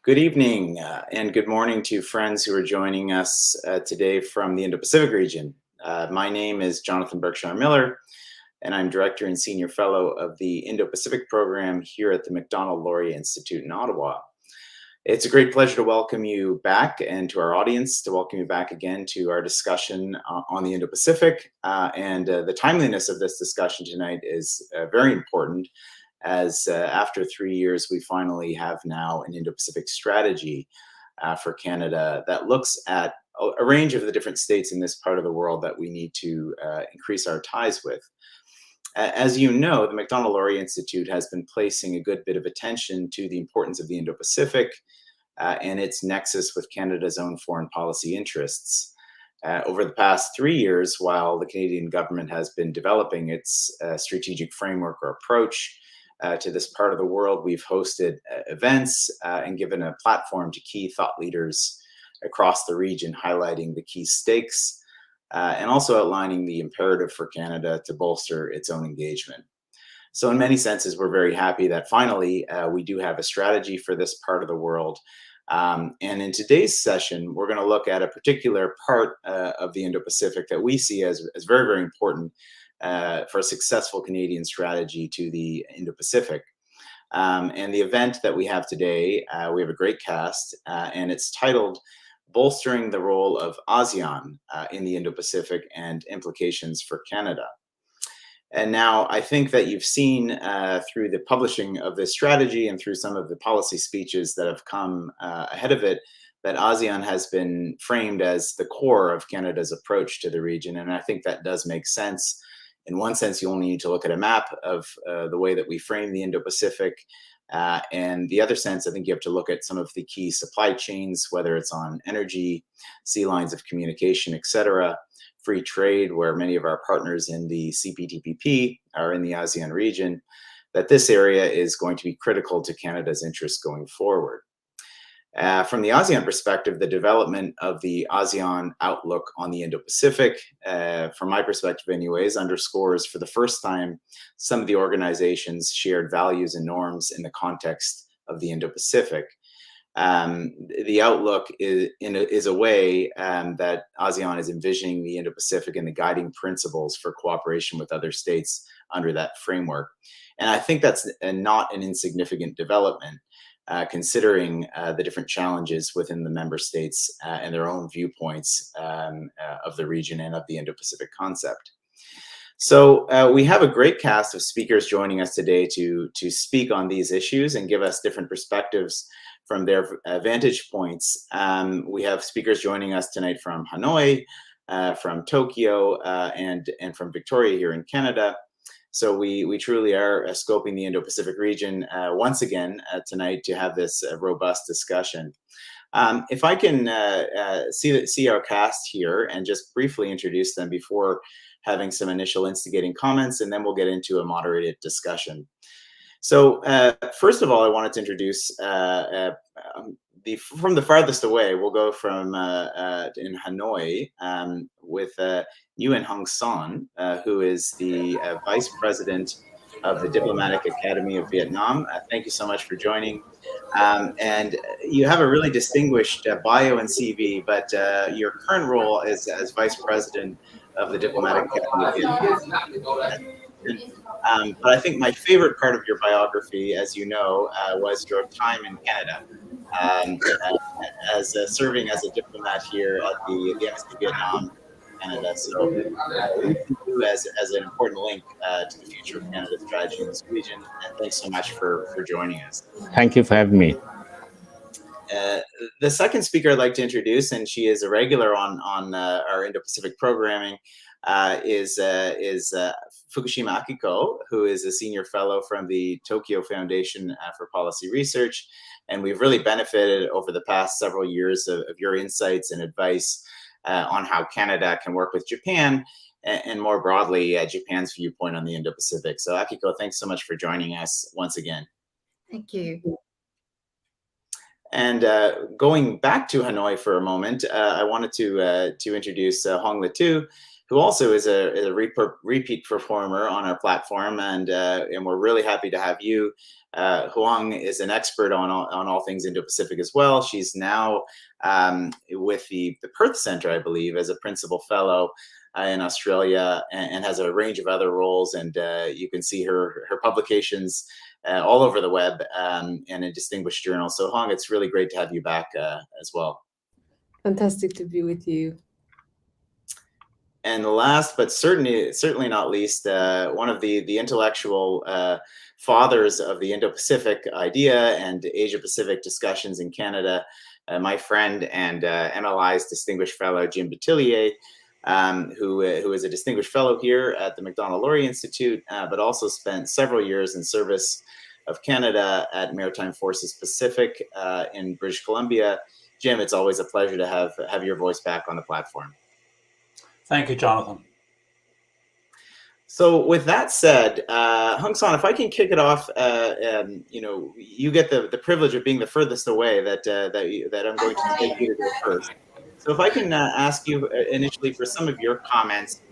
Good evening and good morning to friends who are joining us today from the Indo-Pacific region. My name is Jonathan Berkshire Miller, and I'm Director and Senior Fellow of the Indo-Pacific program here at the Macdonald-Laurier Institute in Ottawa. It's a great pleasure to welcome you back and to our audience, to welcome you back again to our discussion on the Indo-Pacific. The timeliness of this discussion tonight is very important, as after 3 years, we finally have now an Indo-Pacific strategy for Canada that looks at a range of the different states in this part of the world that we need to increase our ties with. As you know, the Macdonald-Laurier Institute has been placing a good bit of attention to the importance of the Indo-Pacific and its nexus with Canada's own foreign policy interests. Over the past 3 years, while the Canadian government has been developing its strategic framework or approach to this part of the world, we've hosted events and given a platform to key thought leaders across the region, highlighting the key stakes and also outlining the imperative for Canada to bolster its own engagement. So in many senses, we're very happy that finally we do have a strategy for this part of the world. And in today's session, we're going to look at a particular part of the Indo-Pacific that we see as very, very important for a successful Canadian strategy to the Indo-Pacific. And the event that we have today, we have a great cast, and it's titled Bolstering the Role of ASEAN in the Indo-Pacific and Implications for Canada. And now I think that you've seen through the publishing of this strategy and through some of the policy speeches that have come ahead of it, that ASEAN has been framed as the core of Canada's approach to the region. And I think that does make sense. In one sense, you only need to look at a map of the way that we frame the Indo-Pacific. And the other sense, I think you have to look at some of the key supply chains, whether it's on energy, sea lines of communication, et cetera, free trade, where many of our partners in the CPTPP are in the ASEAN region, that this area is going to be critical to Canada's interests going forward. From the ASEAN perspective, the development of the ASEAN Outlook on the Indo-Pacific, from my perspective anyways, underscores for the first time some of the organization's shared values and norms in the context of the Indo-Pacific. The outlook is a way that ASEAN is envisioning the Indo-Pacific and the guiding principles for cooperation with other states under that framework. And I think that's not an insignificant development, considering the different challenges within the member states and their own viewpoints of the region and of the Indo-Pacific concept. So we have a great cast of speakers joining us today to speak on these issues and give us different perspectives from their vantage points. We have speakers joining us tonight from Hanoi, from Tokyo, and from Victoria here in Canada. So we truly are scoping the Indo-Pacific region once again tonight to have this robust discussion. If I can see our cast here and just briefly introduce them before having some initial instigating comments, and then we'll get into a moderated discussion. So first of all, I wanted to introduce from the farthest away. We'll go from in Hanoi with Nguyen Hung Son, who is the Vice President of the Diplomatic Academy of Vietnam. Thank you so much for joining. And you have a really distinguished bio and CV, but your current role is as Vice President of the Diplomatic Academy of Vietnam. But I think my favorite part of your biography, as you know, was your time in Canada, as serving as a diplomat here at the Embassy of Vietnam, Canada. So we see you as an important link to the future of Canada's strategy in this region. And thanks so much for joining us. Thank you for having me. The second speaker I'd like to introduce, and she is a regular on our Indo-Pacific programming, is Fukushima Akiko, who is a senior fellow from the Tokyo Foundation for Policy Research. And we've really benefited over the past several years of your insights and advice on how Canada can work with Japan and more broadly, Japan's viewpoint on the Indo-Pacific. So Akiko, thanks so much for joining us once again. Thank you. And going back to Hanoi for a moment, I wanted to introduce Hong Le Tu, who also is a repeat performer on our platform, and we're really happy to have you. Huang is an expert on all things Indo-Pacific as well. She's now with the Perth Center, I believe, as a principal fellow in Australia, and has a range of other roles. And you can see her publications all over the web, and in distinguished journals. So Huang, it's really great to have you back as well. Fantastic to be with you. And last, but certainly not least, one of the intellectual fathers of the Indo-Pacific idea and Asia-Pacific discussions in Canada, my friend and MLI's distinguished fellow, Jim Boutillier, who is a distinguished fellow here at the Macdonald-Laurier Institute, but also spent several years in service of Canada at Maritime Forces Pacific in British Columbia. Jim, it's always a pleasure to have your voice back on the platform. Thank you, Jonathan. So with that said, Hung San, if I can kick it off, you get the privilege of being the furthest away that I'm going to take you to go first. So if I can ask you initially for some of your comments.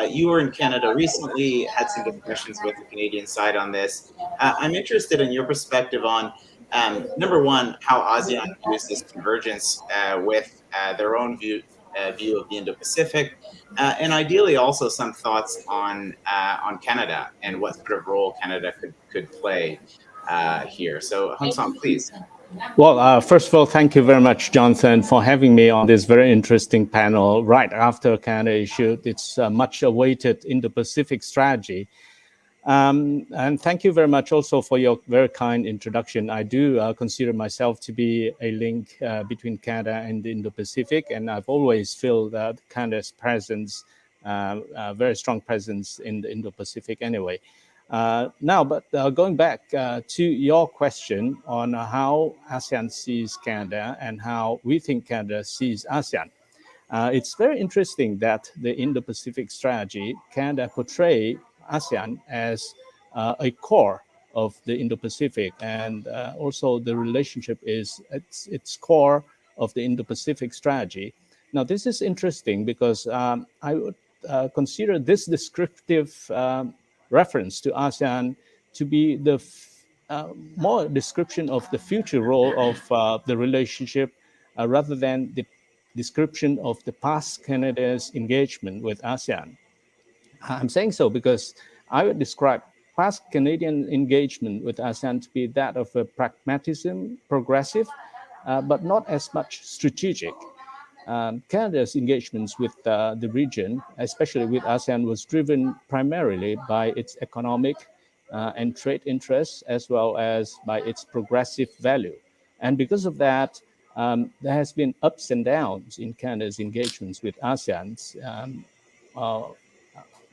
You were in Canada recently, had some discussions with the Canadian side on this. I'm interested in your perspective on, number one, how ASEAN views this convergence with their own view of the Indo-Pacific, and ideally also some thoughts on Canada and what sort of role Canada could play here. So Hung San, please. Well, first of all, thank you very much, Jonathan, for having me on this very interesting panel right after Canada issued its much-awaited Indo-Pacific strategy. And thank you very much also for your very kind introduction. I do consider myself to be a link between Canada and the Indo-Pacific, and I've always felt that Canada's presence, very strong presence in the Indo-Pacific anyway. Going back to your question on how ASEAN sees Canada and how we think Canada sees ASEAN. It's very interesting that the Indo-Pacific strategy, Canada portray ASEAN as a core of the Indo-Pacific, and also the relationship is its core of the Indo-Pacific strategy. Now, this is interesting because I would consider this descriptive reference to ASEAN to be the more description of the future role of the relationship rather than the description of the past Canada's engagement with ASEAN. I'm saying so because I would describe past Canadian engagement with ASEAN to be that of a pragmatism, progressive, but not as much strategic. Canada's engagements with the region, especially with ASEAN, was driven primarily by its economic and trade interests, as well as by its progressive value. And because of that, there has been ups and downs in Canada's engagements with ASEAN.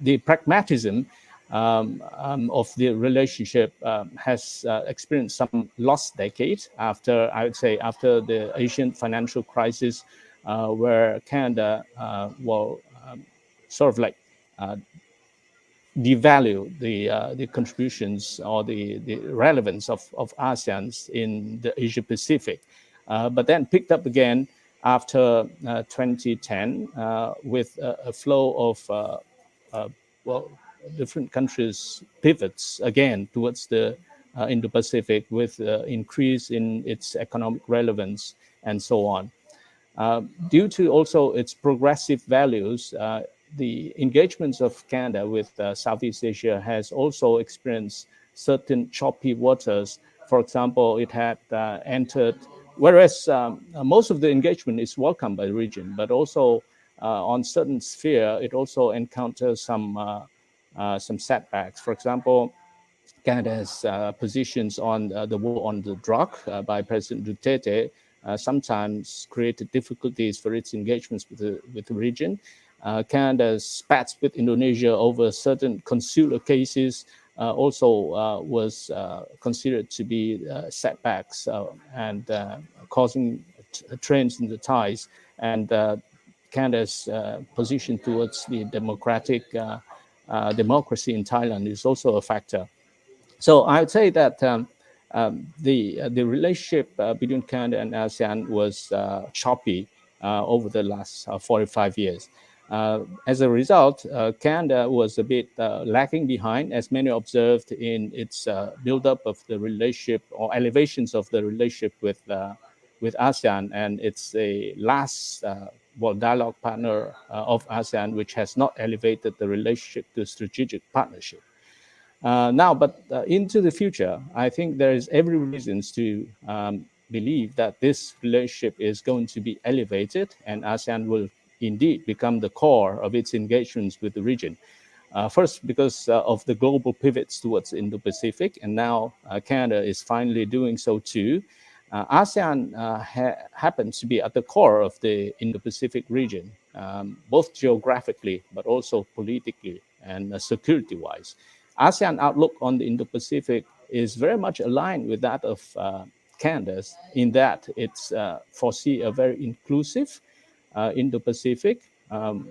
The pragmatism of the relationship has experienced some lost decade after, I would say, after the Asian financial crisis, where Canada will sort of like devalue the contributions or the relevance of ASEAN in the Asia Pacific, but then picked up again after 2010 with a flow of different countries pivots again towards the Indo-Pacific with increase in its economic relevance and so on. Due to also its progressive values, the engagements of Canada with Southeast Asia has also experienced certain choppy waters. For example, it had entered, whereas most of the engagement is welcomed by the region, but also on certain sphere, it also encounters some setbacks. For example, Canada's positions on the war on the drug by President Duterte sometimes created difficulties for its engagements with the region. Canada's spats with Indonesia over certain consular cases also was considered to be setbacks and causing trends in the ties. And Canada's position towards the democracy in Thailand is also a factor. So I would say that the relationship between Canada and ASEAN was choppy over the last 45 years. As a result, Canada was a bit lacking behind, as many observed in its build-up of the relationship or elevations of the relationship with ASEAN, and it's a last dialogue partner of ASEAN, which has not elevated the relationship to strategic partnership. But into the future, I think there is every reason to believe that this relationship is going to be elevated, and ASEAN will indeed become the core of its engagements with the region. First, because of the global pivots towards Indo-Pacific, and now Canada is finally doing so too. ASEAN happens to be at the core of the Indo-Pacific region, both geographically but also politically and security-wise. ASEAN Outlook on the Indo-Pacific is very much aligned with that of Canada's, in that it's foresee a very inclusive Indo-Pacific,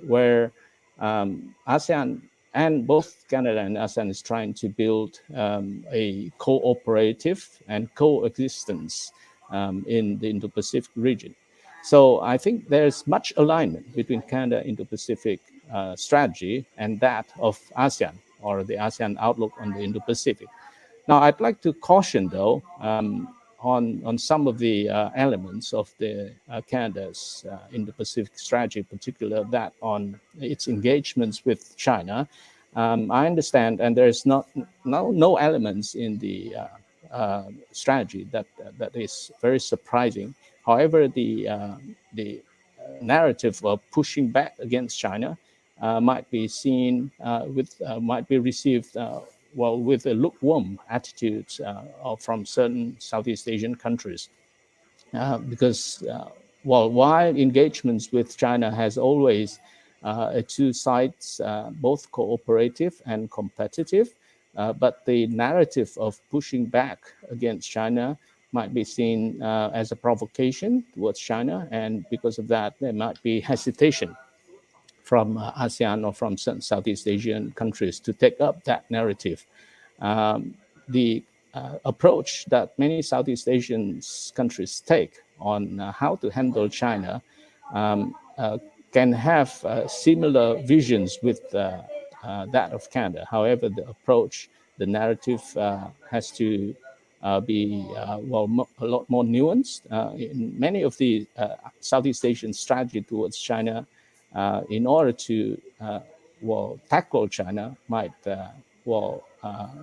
where ASEAN and both Canada and ASEAN is trying to build a cooperative and coexistence in the Indo-Pacific region. So I think there's much alignment between Canada Indo-Pacific strategy and that of ASEAN, or the ASEAN Outlook on the Indo-Pacific. Now, I'd like to caution, though, on some of the elements of the Canada's Indo-Pacific strategy, particularly that on its engagements with China. I understand, and there's no elements in the strategy that is very surprising. However, the narrative of pushing back against China might be seen might be received with a lukewarm attitude from certain Southeast Asian countries, because while engagements with China has always two sides, both cooperative and competitive, but the narrative of pushing back against China might be seen as a provocation towards China, and because of that, there might be hesitation from ASEAN or from certain Southeast Asian countries to take up that narrative. The approach that many Southeast Asian countries take on how to handle China can have similar visions with that of Canada. However, the approach, the narrative has to be a lot more nuanced. In many of the Southeast Asian strategy towards China, in order to tackle China, might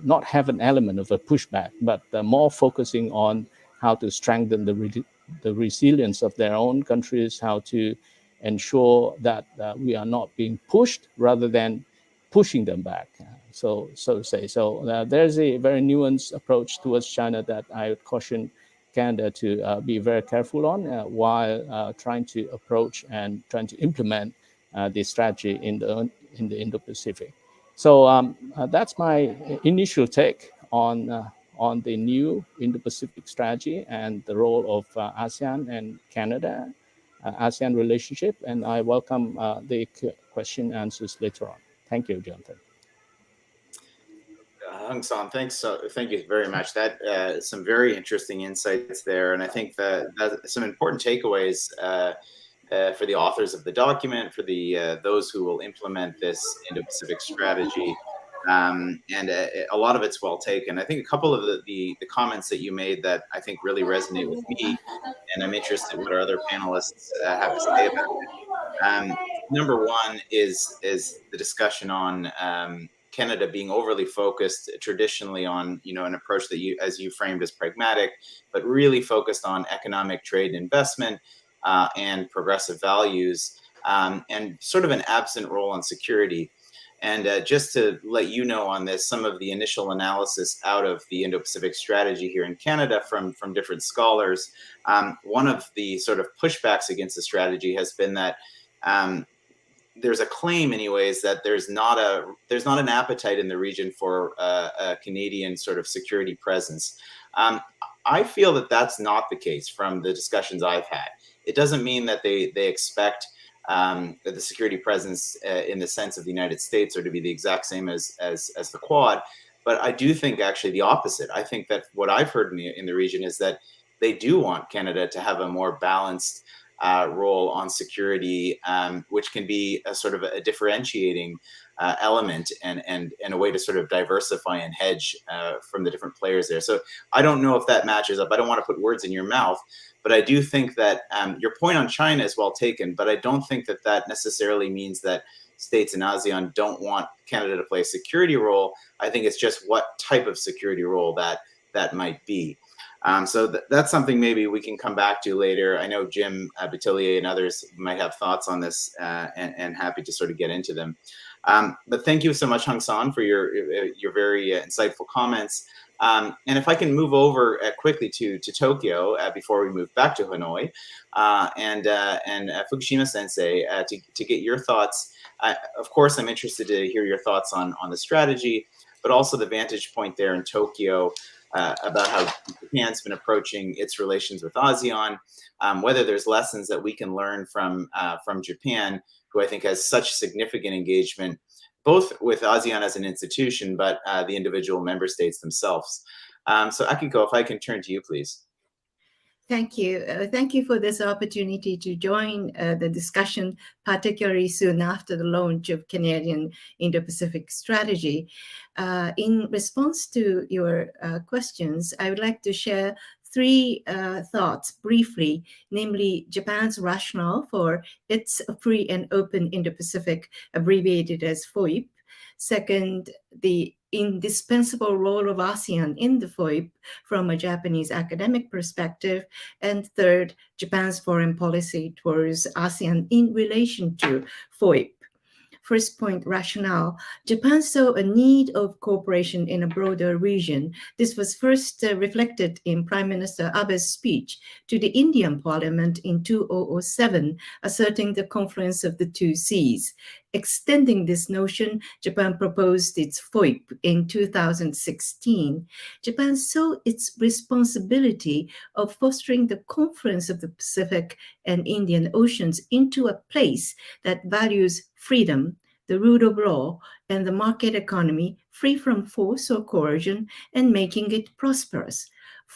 not have an element of a pushback, but more focusing on how to strengthen the resilience of their own countries, how to ensure that we are not being pushed rather than pushing them back, so to say. So there's a very nuanced approach towards China that I would caution Canada to be very careful on while trying to approach and trying to implement the strategy in the Indo-Pacific. So that's my initial take on the new Indo-Pacific strategy and the role of ASEAN and Canada, ASEAN relationship. And I welcome the question answers later on. Thank you, Jonathan. Hung San, thank you very much. That some very interesting insights there, and I think that some important takeaways for the authors of the document, for the those who will implement this Indo-Pacific strategy, and a lot of it's well taken. I think a couple of the comments that you made that I think really resonate with me, and I'm interested what our other panelists have to say about it. Number one is the discussion on Canada being overly focused traditionally on an approach that as you framed as pragmatic, but really focused on economic trade and investment and progressive values, and sort of an absent role on security. And just to let you know on this, some of the initial analysis out of the Indo-Pacific strategy here in Canada from different scholars, one of the sort of pushbacks against the strategy has been that there's a claim anyways that there's not an appetite in the region for a Canadian sort of security presence. I feel that that's not the case from the discussions I've had. It doesn't mean that they expect that the security presence in the sense of the United States are to be the exact same as the Quad, but I do think actually the opposite. I think that what I've heard in the region is that they do want Canada to have a more balanced role on security, which can be a sort of a differentiating element and a way to sort of diversify and hedge from the different players there. So I don't know if that matches up. I don't want to put words in your mouth, but I do think that your point on China is well taken, but I don't think that that necessarily means that states in ASEAN don't want Canada to play a security role. I think it's just what type of security role that might be. So that's something maybe we can come back to later. I know Jim Batillier and others might have thoughts on this and happy to sort of get into them. But thank you so much, Hung San, for your very insightful comments. And if I can move over quickly to Tokyo before we move back to Hanoi, and Fukushima Sensei, to get your thoughts. Of course, I'm interested to hear your thoughts on the strategy, but also the vantage point there in Tokyo about how Japan's been approaching its relations with ASEAN, whether there's lessons that we can learn from Japan, who I think has such significant engagement, both with ASEAN as an institution, but the individual member states themselves. So Akiko, if I can turn to you, please. Thank you. Thank you for this opportunity to join the discussion, particularly soon after the launch of Canadian Indo-Pacific strategy. In response to your questions, I would like to share three thoughts briefly, namely Japan's rationale for its free and open Indo-Pacific, abbreviated as FOIP. Second, the indispensable role of ASEAN in the FOIP from a Japanese academic perspective. And third, Japan's foreign policy towards ASEAN in relation to FOIP. First point, rationale. Japan saw a need of cooperation in a broader region. This was first reflected in Prime Minister Abe's speech to the Indian Parliament in 2007, asserting the confluence of the two seas. Extending this notion, Japan proposed its FOIP in 2016. Japan saw its responsibility of fostering the confluence of the Pacific and Indian Oceans into a place that values freedom, the rule of law, and the market economy free from force or coercion, and making it prosperous.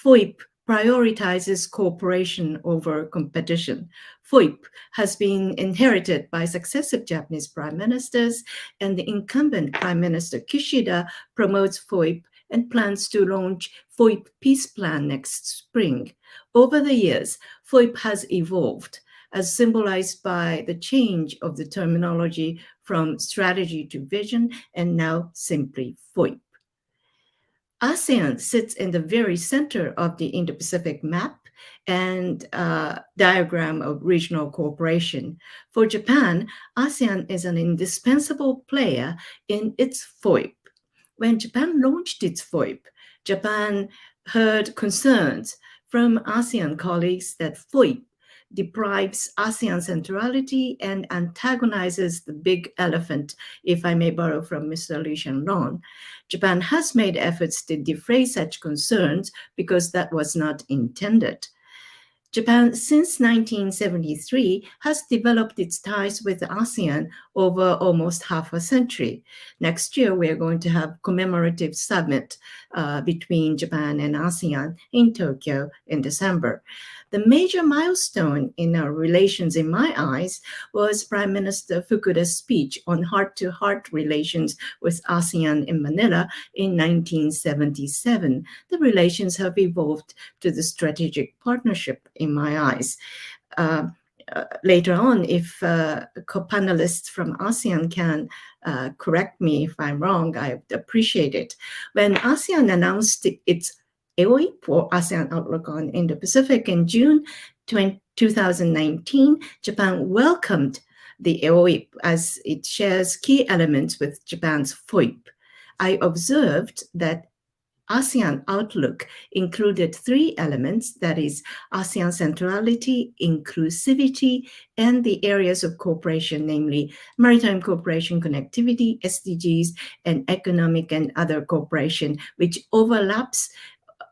FOIP prioritizes cooperation over competition. FOIP has been inherited by successive Japanese prime ministers, and the incumbent Prime Minister Kishida promotes FOIP and plans to launch FOIP Peace Plan next spring. Over the years, FOIP has evolved, as symbolized by the change of the terminology from strategy to vision, and now simply FOIP. ASEAN sits in the very center of the Indo-Pacific map and diagram of regional cooperation. For Japan, ASEAN is an indispensable player in its FOIP. When Japan launched its FOIP, Japan heard concerns from ASEAN colleagues that FOIP deprives ASEAN centrality and antagonizes the big elephant, if I may borrow from Mr. Lee Shenlong. Japan has made efforts to defray such concerns because that was not intended. Japan, since 1973, has developed its ties with ASEAN over almost half a century. Next year, we are going to have a commemorative summit between Japan and ASEAN in Tokyo in December. The major milestone in our relations, in my eyes, was Prime Minister Fukuda's speech on heart-to-heart relations with ASEAN in Manila in 1977. The relations have evolved to the strategic partnership, in my eyes. Later on, if co-panelists from ASEAN can correct me if I'm wrong, I would appreciate it. When ASEAN announced its AOIP, or ASEAN Outlook on Indo-Pacific, in June 2019, Japan welcomed the AOIP as it shares key elements with Japan's FOIP. I observed that ASEAN Outlook included three elements, that is, ASEAN centrality, inclusivity, and the areas of cooperation, namely maritime cooperation, connectivity, SDGs, and economic and other cooperation, which overlaps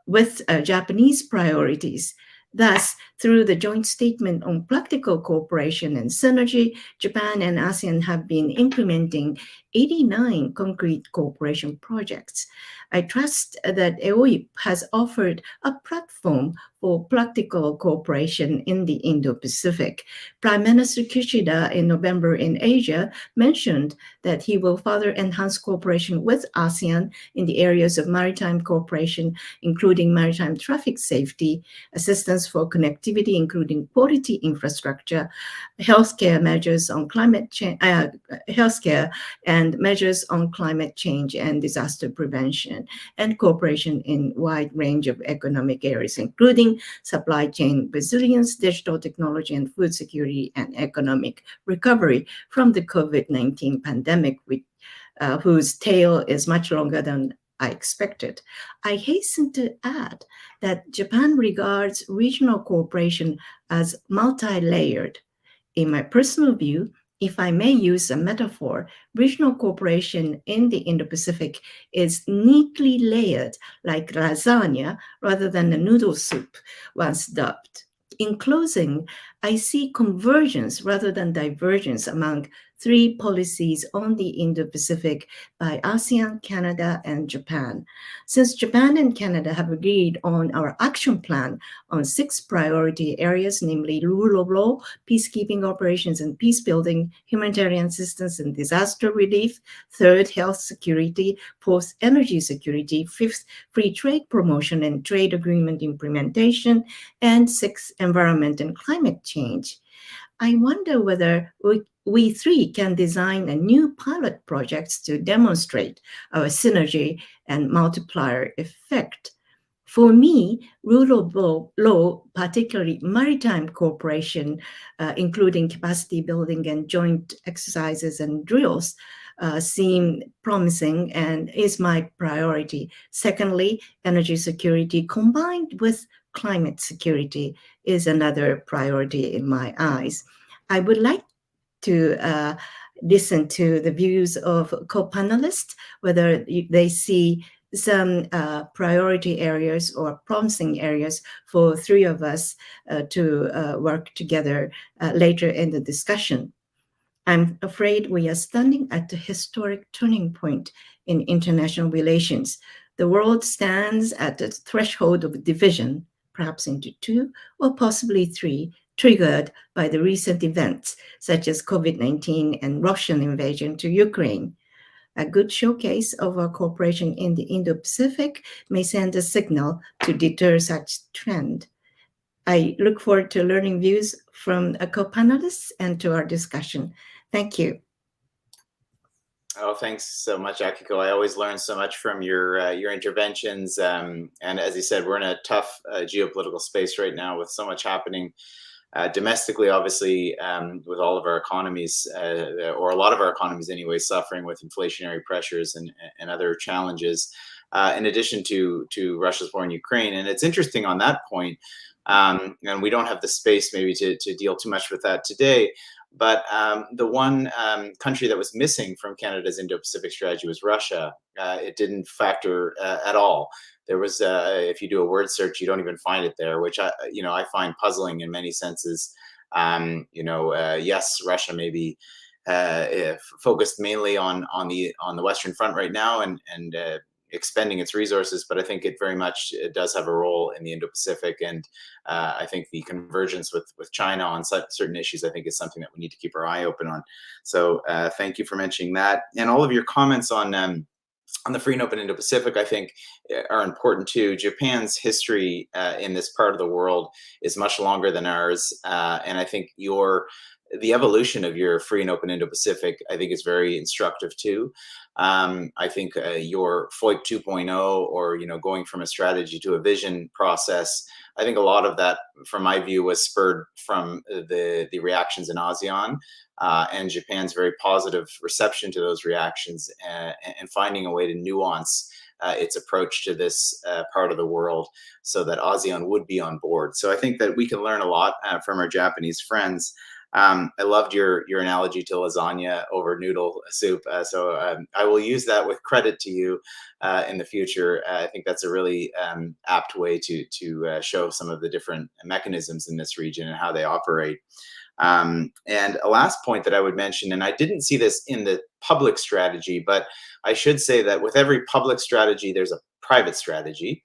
with Japanese priorities. Thus, through the joint statement on practical cooperation and synergy, Japan and ASEAN have been implementing 89 concrete cooperation projects. I trust that AOIP has offered a platform for practical cooperation in the Indo-Pacific. Prime Minister Kishida in November in Asia mentioned that he will further enhance cooperation with ASEAN in the areas of maritime cooperation, including maritime traffic safety, assistance for connectivity, including quality infrastructure, healthcare measures on climate change, healthcare and measures on climate change and disaster prevention, and cooperation in wide range of economic areas, including supply chain resilience, digital technology, and food security, and economic recovery from the COVID-19 pandemic, whose tail is much longer than I expected. I hasten to add that Japan regards regional cooperation as multi-layered. In my personal view, if I may use a metaphor, regional cooperation in the Indo-Pacific is neatly layered like lasagna rather than a noodle soup once dubbed. In closing, I see convergence rather than divergence among three policies on the Indo-Pacific by ASEAN, Canada, and Japan. Since Japan and Canada have agreed on our action plan on 6 priority areas, namely rule of law, peacekeeping operations and peace building, humanitarian assistance and disaster relief, 3rd, health security, 4th, energy security, 5th, free trade promotion and trade agreement implementation, and 6th, environment and climate change. I wonder whether we three can design a new pilot projects to demonstrate our synergy and multiplier effect. For me, rule of law, particularly maritime cooperation, including capacity building and joint exercises and drills, seem promising and is my priority. Secondly, energy security combined with climate security is another priority in my eyes. I would like to listen to the views of co-panelists, whether they see some priority areas or promising areas for three of us to work together later in the discussion. I'm afraid we are standing at a historic turning point in international relations. The world stands at the threshold of division, perhaps into 2 or possibly 3, triggered by the recent events such as COVID-19 and Russian invasion to Ukraine. A good showcase of our cooperation in the Indo-Pacific may send a signal to deter such trend. I look forward to learning views from co-panelists and to our discussion. Thank you. Oh, thanks so much, Akiko. I always learn so much from your interventions. And as you said, we're in a tough geopolitical space right now with so much happening domestically, obviously, with all of our economies, or a lot of our economies anyway, suffering with inflationary pressures and other challenges, in addition to Russia's war in Ukraine. And it's interesting on that point, and we don't have the space maybe to deal too much with that today, but the one country that was missing from Canada's Indo-Pacific strategy was Russia. It didn't factor at all. There was, if you do a word search, you don't even find it there, which I find puzzling in many senses. Yes, Russia may be focused mainly on the Western Front right now and expending its resources, but I think it very much does have a role in the Indo-Pacific, and I think the convergence with China on certain issues, I think, is something that we need to keep our eye open on. So thank you for mentioning that, and all of your comments on the free and open Indo-Pacific, I think, are important too. Japan's history in this part of the world is much longer than ours, and I think the evolution of your free and open Indo-Pacific, I think, is very instructive too. I think your FOIP 2.0, or going from a strategy to a vision process, I think a lot of that, from my view, was spurred from the reactions in ASEAN and Japan's very positive reception to those reactions, and finding a way to nuance its approach to this part of the world so that ASEAN would be on board. So I think that we can learn a lot from our Japanese friends. I loved your analogy to lasagna over noodle soup. So I will use that with credit to you in the future. I think that's a really apt way to show some of the different mechanisms in this region and how they operate. And a last point that I would mention, and I didn't see this in the public strategy, but I should say that with every public strategy, there's a private strategy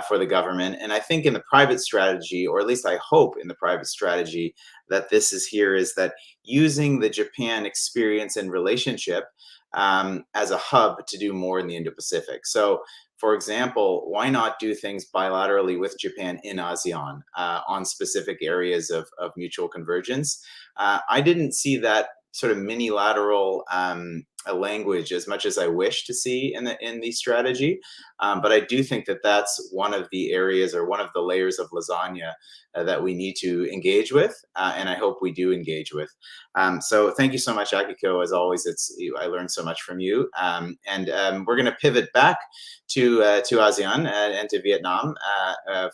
for the government. And I think in the private strategy, or at least I hope in the private strategy that this is here, is that using the Japan experience and relationship as a hub to do more in the Indo-Pacific. So, for example, why not do things bilaterally with Japan in ASEAN on specific areas of mutual convergence? I didn't see that sort of mini-lateral language as much as I wish to see in the strategy, but I do think that that's one of the areas or one of the layers of lasagna that we need to engage with, and I hope we do engage with. So thank you so much, Akiko. As always, I learned so much from you, and we're going to pivot back to ASEAN and to Vietnam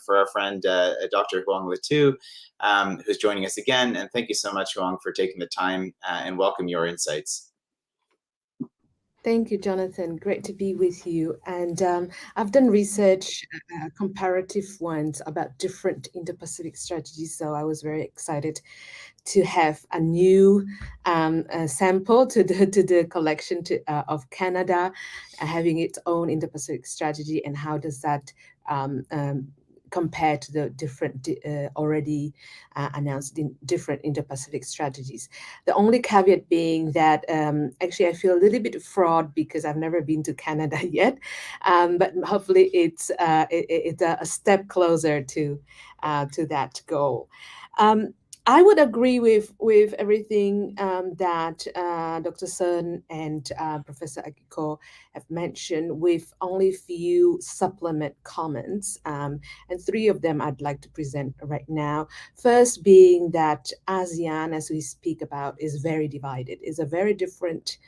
for our friend Dr. Huong Le Tu, who's joining us again. And thank you so much, Huong, for taking the time and welcome your insights. Thank you, Jonathan. Great to be with you. And I've done research, comparative ones about different Indo-Pacific strategies. So I was very excited to have a new sample to the collection of Canada, having its own Indo-Pacific strategy, and how does that compared to the different already announced in different Indo-Pacific strategies. The only caveat being that actually I feel a little bit fraud because I've never been to Canada yet, but hopefully it's a step closer to that goal. I would agree with everything that Dr. Sun and Professor Akiko have mentioned, with only few supplement comments, and three of them I'd like to present right now. First being that ASEAN, as we speak about, is very divided, is a very different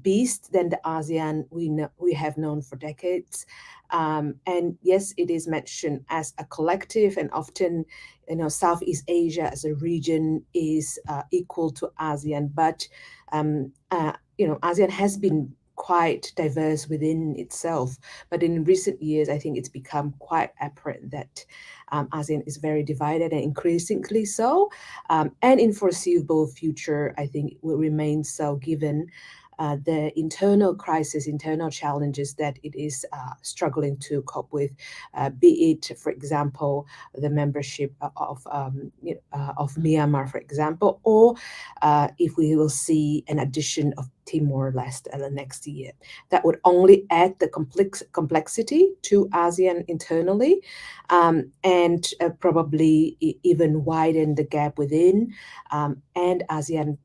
beast than the ASEAN we have known for decades. And yes, it is mentioned as a collective, and often, Southeast Asia as a region is equal to ASEAN. But ASEAN has been quite diverse within itself. But in recent years, I think it's become quite apparent that ASEAN is very divided, and increasingly so. And in foreseeable future, I think it will remain so, given the internal crisis, internal challenges that it is struggling to cope with, be it, for example, the membership of Myanmar, for example, or if we will see an addition of Timor-Leste next year. That would only add the complexity to ASEAN internally, and probably even widen the gap within, and ASEAN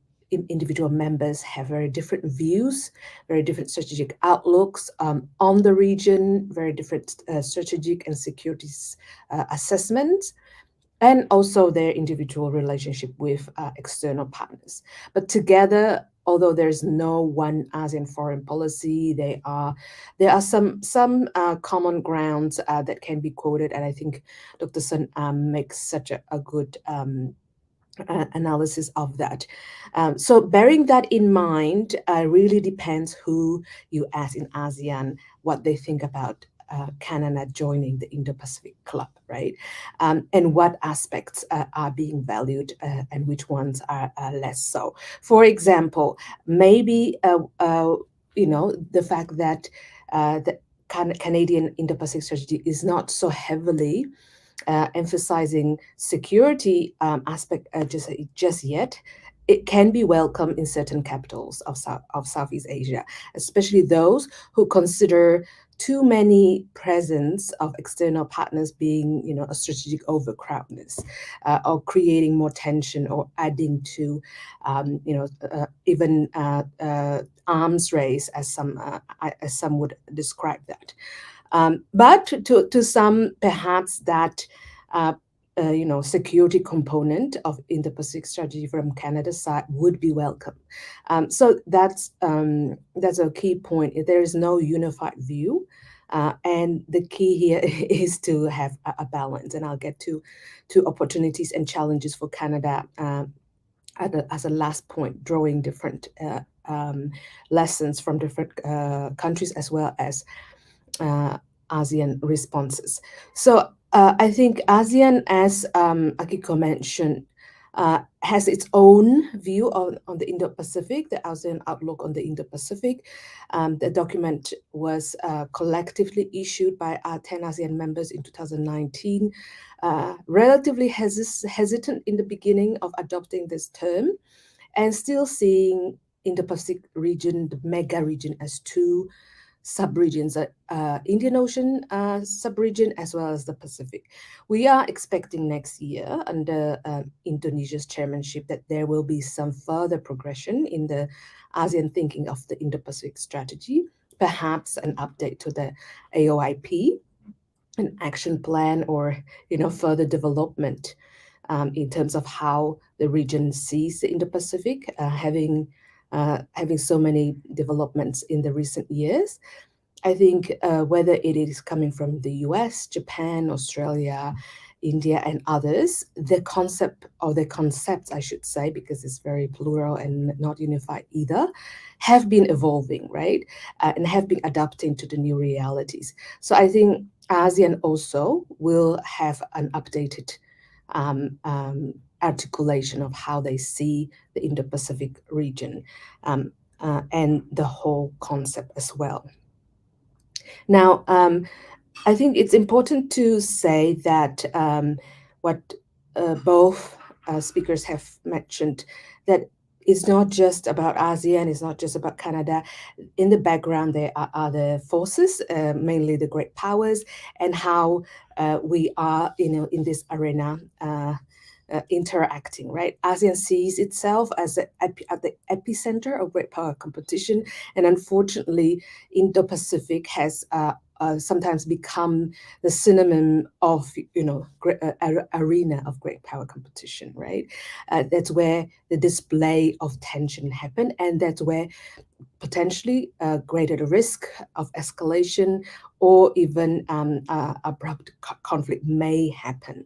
individual members have very different views, very different strategic outlooks on the region, very different strategic and securities assessments, and also their individual relationship with external partners. But together, although there's no one ASEAN foreign policy, there are some common grounds that can be quoted, and I think Dr. Sun makes such a good analysis of that. So bearing that in mind, really depends who you ask in ASEAN what they think about Canada joining the Indo-Pacific Club, right? And what aspects are being valued and which ones are less so. For example, maybe the fact that the Canadian Indo-Pacific strategy is not so heavily emphasizing security aspect just yet, it can be welcome in certain capitals of Southeast Asia, especially those who consider too many presence of external partners being, a strategic overcrowdedness, or creating more tension, or adding to, even arms race, as some would describe that. But to some, perhaps that security component of Indo-Pacific strategy from Canada's side would be welcome. So that's a key point. There is no unified view, and the key here is to have a balance. And I'll get to opportunities and challenges for Canada as a last point, drawing different lessons from different countries, as well as ASEAN responses. So I think ASEAN, as Akiko mentioned, has its own view on the Indo-Pacific, the ASEAN Outlook on the Indo-Pacific. The document was collectively issued by our 10 ASEAN members in 2019, relatively hesitant in the beginning of adopting this term, and still seeing Indo-Pacific region, the mega region, as two subregions, Indian Ocean subregion as well as the Pacific. We are expecting next year under Indonesia's chairmanship that there will be some further progression in the ASEAN thinking of the Indo-Pacific strategy, perhaps an update to the AOIP, an action plan, or further development in terms of how the region sees the Indo-Pacific, having so many developments in the recent years. I think whether it is coming from the US, Japan, Australia, India, and others, the concept, or the concepts, I should say, because it's very plural and not unified either, have been evolving, right? And have been adapting to the new realities. So I think ASEAN also will have an updated articulation of how they see the Indo-Pacific region and the whole concept as well. Now, I think it's important to say that what both speakers have mentioned, that it's not just about ASEAN, it's not just about Canada. In the background, there are other forces, mainly the great powers, and how we are, in this arena interacting, right? ASEAN sees itself as at the epicenter of great power competition, and unfortunately, Indo-Pacific has sometimes become the synonym of arena of great power competition, right? That's where the display of tension happened, and that's where potentially greater the risk of escalation or even abrupt conflict may happen.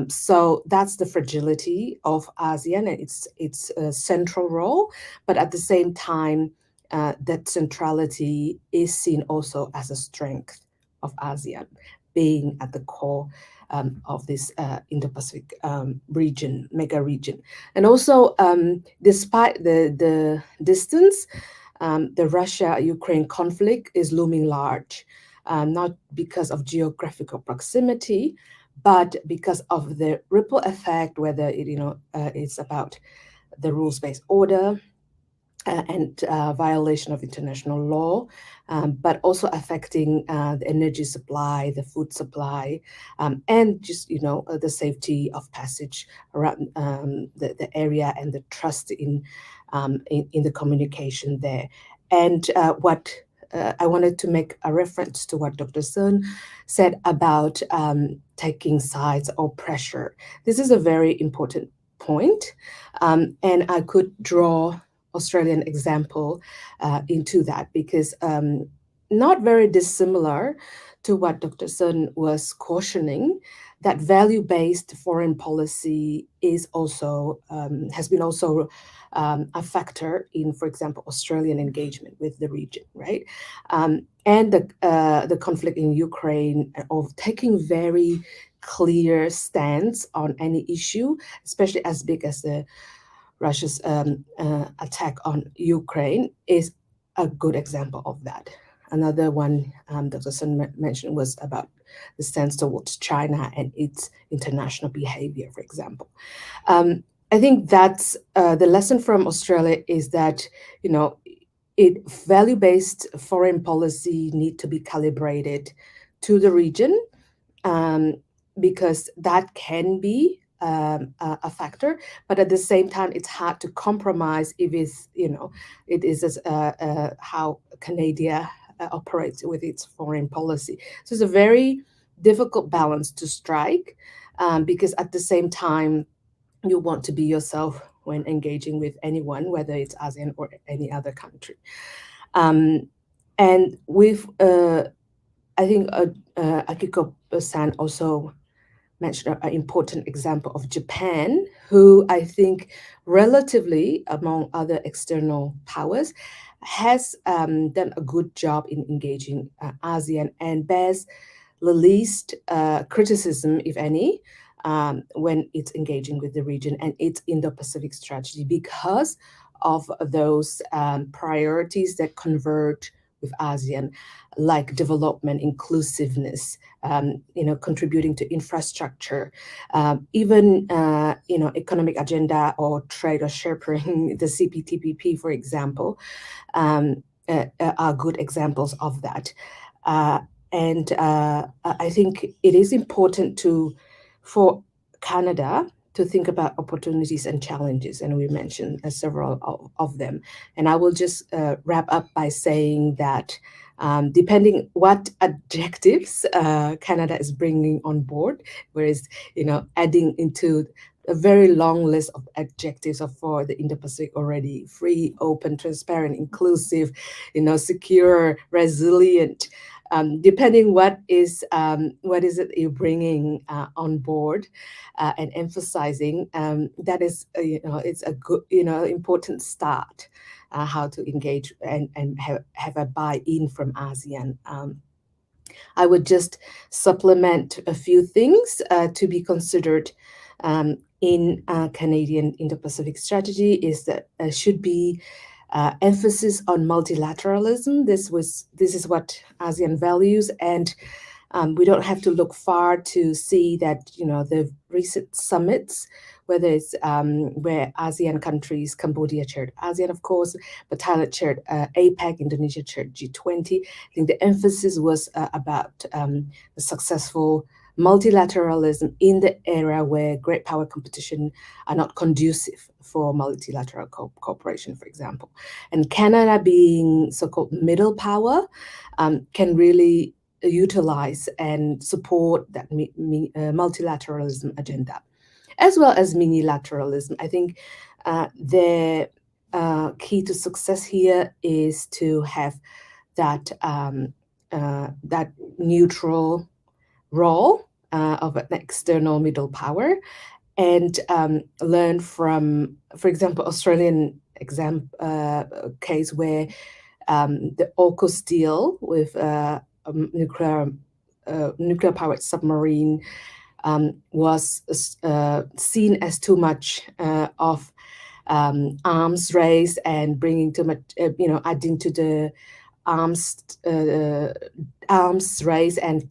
So that's the fragility of ASEAN and its central role, but at the same time, that centrality is seen also as a strength of ASEAN, being at the core of this Indo-Pacific region, mega region. And also, despite the distance, the Russia-Ukraine conflict is looming large, not because of geographical proximity, but because of the ripple effect, whether it's about the rules-based order, and violation of international law, but also affecting the energy supply, the food supply, and just the safety of passage around the area and the trust in the communication there. And what I wanted to make a reference to what Dr. Sun said about taking sides or pressure. This is a very important point, and I could draw Australian example into that, because not very dissimilar to what Dr. Sun was cautioning, that value-based foreign policy is also has been also a factor in, for example, Australian engagement with the region, right? And the conflict in Ukraine, of taking very clear stance on any issue, especially as big as Russia's attack on Ukraine, is a good example of that. Another one Dr. Sun mentioned was about the stance towards China and its international behavior, for example. I think that's the lesson from Australia, is that value-based foreign policy need to be calibrated to the region, because that can be a factor, but at the same time, it's hard to compromise if it is how Canada operates with its foreign policy. So it's a very difficult balance to strike, because at the same time, you want to be yourself when engaging with anyone, whether it's ASEAN or any other country. And with, I think Akiko-san also mentioned an important example of Japan, who I think relatively among other external powers has done a good job in engaging ASEAN, and bears the least criticism, if any, when it's engaging with the region and its Indo-Pacific strategy, because of those priorities that converge with ASEAN, like development, inclusiveness, contributing to infrastructure, even economic agenda or trade or sharing the CPTPP, for example, are good examples of that. And I think it is important for Canada to think about opportunities and challenges, and we mentioned several of them. And I will just wrap up by saying that depending what adjectives Canada is bringing on board, whereas adding into a very long list of adjectives for the Indo-Pacific already: free, open, transparent, inclusive, secure, resilient. Depending what is it you're bringing on board and emphasizing, that is it's a good important start how to engage and have a buy-in from ASEAN. I would just supplement a few things to be considered in Canadian Indo-Pacific strategy is that should be emphasis on multilateralism. This is what ASEAN values, and we don't have to look far to see that the recent summits, whether it's where ASEAN countries, Cambodia chaired ASEAN, of course, but Thailand chaired APEC, Indonesia chaired G20. I think the emphasis was about the successful multilateralism in the era where great power competition are not conducive for multilateral cooperation, for example. And Canada, being so-called middle power, can really utilize and support that multilateralism agenda, as well as minilateralism. I think the key to success here is to have that that neutral role of an external middle power, and learn from, for example, Australian case where the AUKUS deal with nuclear-powered submarine was seen as too much of arms race and bringing too much, adding to the arms race and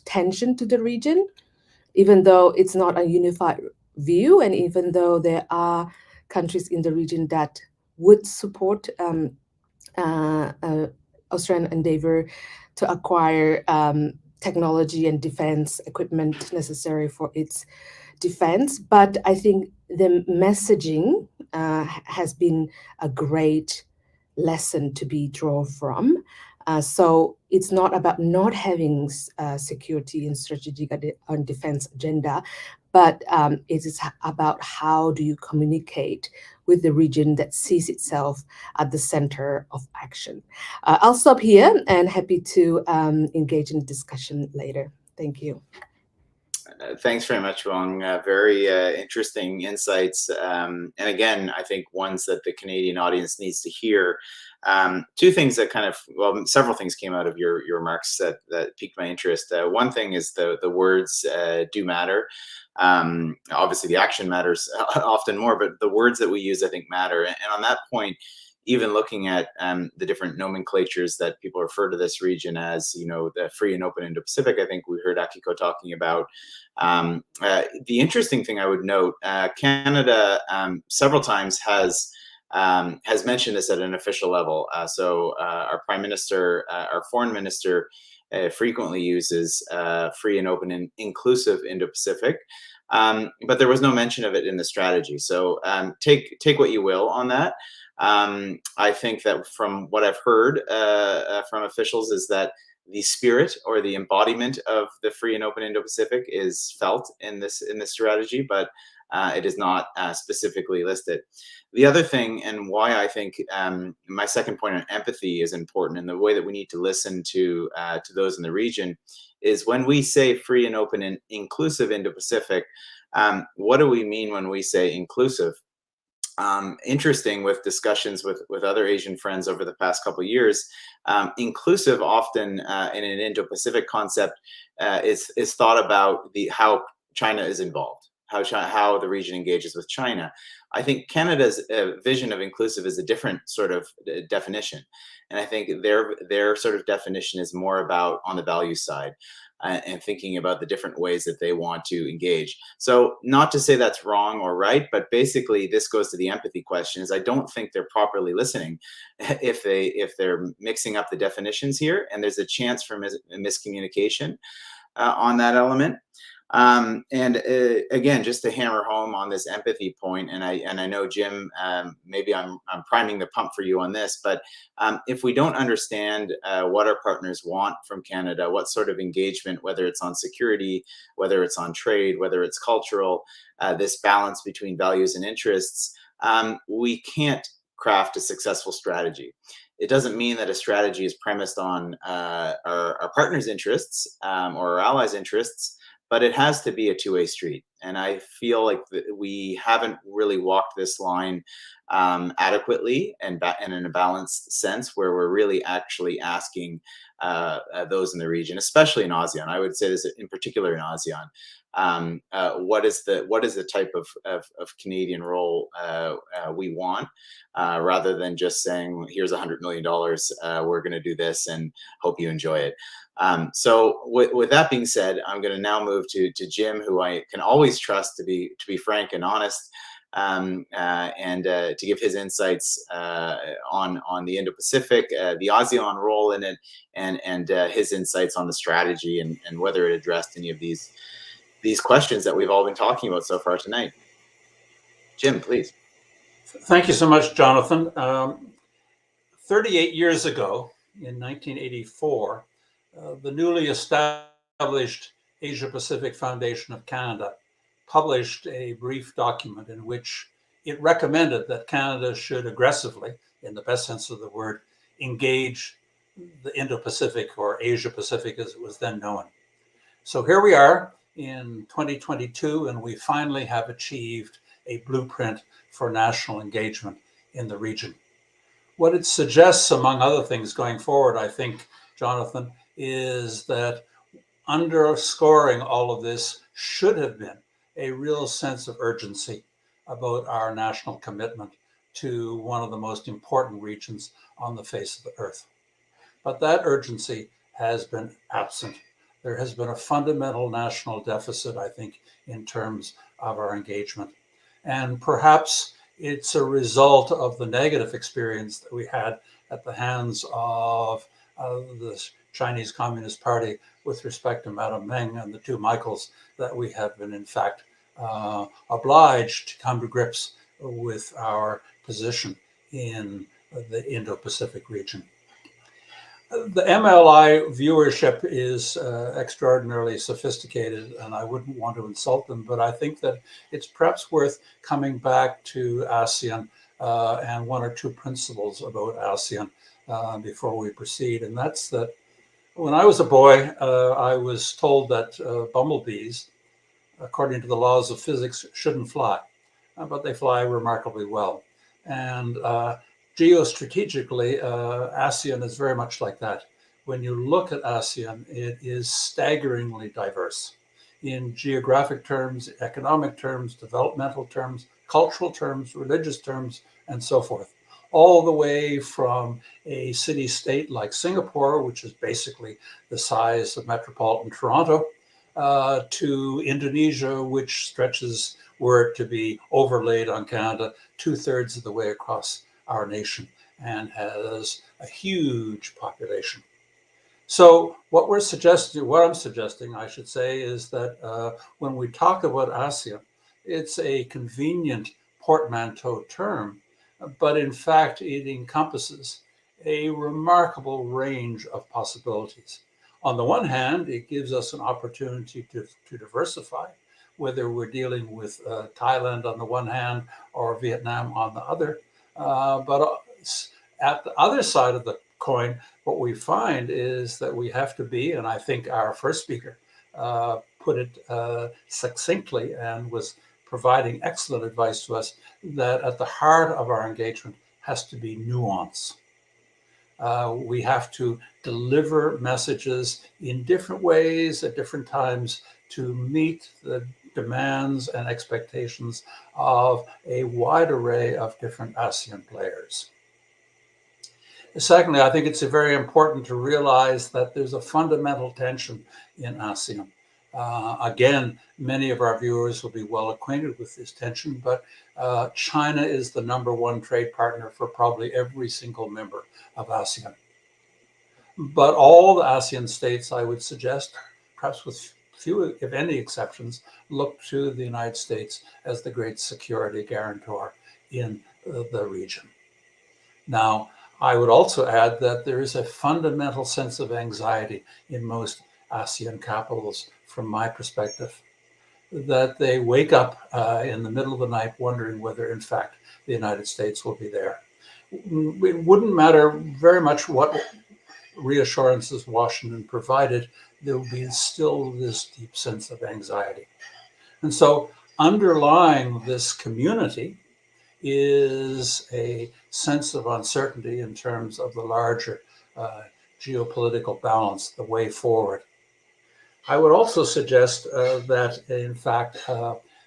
tension to the region, even though it's not a unified view, and even though there are countries in the region that would support Australian endeavor to acquire technology and defense equipment necessary for its defense. But I think the messaging has been a great lesson to be drawn from. So it's not about not having security and strategic and defense agenda, but it is about how do you communicate with the region that sees itself at the center of action. I'll stop here and happy to engage in discussion later. Thank you. Thanks very much, Wong. Very interesting insights. And again, I think ones that the Canadian audience needs to hear. Two things that several things came out of your remarks that piqued my interest. One thing is the words do matter. Obviously, the action matters often more, but the words that we use, I think, matter. And on that point, even looking at the different nomenclatures that people refer to this region as, the free and open Indo-Pacific, I think we heard Akiko talking about. The interesting thing I would note, Canada several times has mentioned this at an official level. So our Prime Minister, our Foreign Minister frequently uses free and open and inclusive Indo-Pacific. But there was no mention of it in the strategy. So take what you will on that. I think that from what I've heard from officials is that the spirit or the embodiment of the free and open Indo-Pacific is felt in this strategy, but it is not specifically listed. The other thing, and why I think my second point on empathy is important, and the way that we need to listen to those in the region, is when we say free and open and inclusive Indo-Pacific, what do we mean when we say inclusive? Interesting with discussions with other Asian friends over the past couple of years, inclusive often in an Indo-Pacific concept is thought about how China is involved, how the region engages with China. I think Canada's vision of inclusive is a different sort of definition. And I think their sort of definition is more about on the value side. And thinking about the different ways that they want to engage. So not to say that's wrong or right, but basically this goes to the empathy question, is I don't think they're properly listening if they're mixing up the definitions here, and there's a chance for miscommunication on that element. Again, just to hammer home on this empathy point, and I know, Jim, maybe I'm priming the pump for you on this, but if we don't understand what our partners want from Canada, what sort of engagement, whether it's on security, whether it's on trade, whether it's cultural, this balance between values and interests, we can't craft a successful strategy. It doesn't mean that a strategy is premised on our partners' interests or our allies' interests, but it has to be a two-way street. And I feel like we haven't really walked this line adequately and in a balanced sense, where we're really actually asking those in the region, especially in ASEAN. I would say this in particular in ASEAN. What is the type of Canadian role we want, rather than just saying, here's $100 million, we're going to do this and hope you enjoy it. So with that being said, I'm going to now move to Jim, who I can always trust to be frank and honest, and to give his insights on the Indo-Pacific, the ASEAN role in it, and his insights on the strategy and whether it addressed any of these questions that we've all been talking about so far tonight. Jim, please. Thank you so much, Jonathan. 38 years ago, in 1984, the newly established Asia-Pacific Foundation of Canada published a brief document in which it recommended that Canada should aggressively, in the best sense of the word, engage the Indo-Pacific, or Asia-Pacific as it was then known. So here we are in 2022, and we finally have achieved a blueprint for national engagement in the region. What it suggests, among other things going forward, I think, Jonathan, is that underscoring all of this should have been a real sense of urgency about our national commitment to one of the most important regions on the face of the earth. But that urgency has been absent. There has been a fundamental national deficit, I think, in terms of our engagement. And perhaps it's a result of the negative experience that we had at the hands of the Chinese Communist Party with respect to Madame Meng and the two Michaels, that we have been, in fact, obliged to come to grips with our position in the Indo-Pacific region. The MLI viewership is extraordinarily sophisticated, and I wouldn't want to insult them, but I think that it's perhaps worth coming back to ASEAN and one or two principles about ASEAN before we proceed. And that's that when I was a boy, I was told that bumblebees, according to the laws of physics, shouldn't fly, but they fly remarkably well. And geostrategically, ASEAN is very much like that. When you look at ASEAN, it is staggeringly diverse in geographic terms, economic terms, developmental terms, cultural terms, religious terms, and so forth. All the way from a city-state like Singapore, which is basically the size of metropolitan Toronto, to Indonesia, which stretches, were it to be overlaid on Canada, 2/3 of the way across our nation, and has a huge population. So what I'm suggesting, I should say, is that when we talk about ASEAN, it's a convenient portmanteau term, but in fact, it encompasses a remarkable range of possibilities. On the one hand, it gives us an opportunity to diversify, whether we're dealing with Thailand on the one hand or Vietnam on the other. But at the other side of the coin, what we find is that we have to be, and I think our first speaker put it succinctly and was providing excellent advice to us, that at the heart of our engagement has to be nuance. We have to deliver messages in different ways at different times to meet the demands and expectations of a wide array of different ASEAN players. Secondly, I think it's very important to realize that there's a fundamental tension in ASEAN. Again, many of our viewers will be well acquainted with this tension, but China is the #1 trade partner for probably every single member of ASEAN. But all the ASEAN states, I would suggest, perhaps with few, if any, exceptions, look to the United States as the great security guarantor in the region. Now, I would also add that there is a fundamental sense of anxiety in most ASEAN capitals, from my perspective, that they wake up in the middle of the night wondering whether, in fact, the United States will be there. It wouldn't matter very much what reassurances Washington provided, there will be still this deep sense of anxiety. And so underlying this community is a sense of uncertainty in terms of the larger geopolitical balance, the way forward. I would also suggest that, in fact,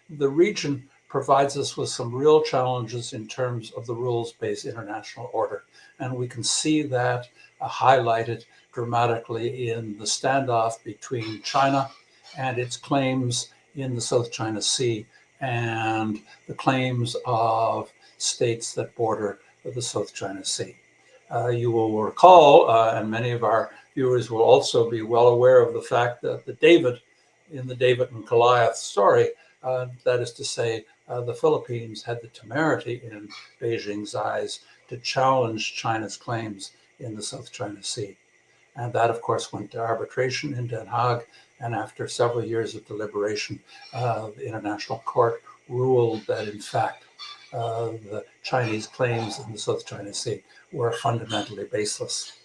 the region provides us with some real challenges in terms of the rules-based international order. And we can see that highlighted dramatically in the standoff between China and its claims in the South China Sea and the claims of states that border the South China Sea. You will recall, and many of our viewers will also be well aware of the fact that in the David and Goliath story, that is to say, the Philippines had the temerity in Beijing's eyes to challenge China's claims in the South China Sea. And that, of course, went to arbitration in Den Haag. And after several years of deliberation, the International Court ruled that, in fact, the Chinese claims in the South China Sea were fundamentally baseless.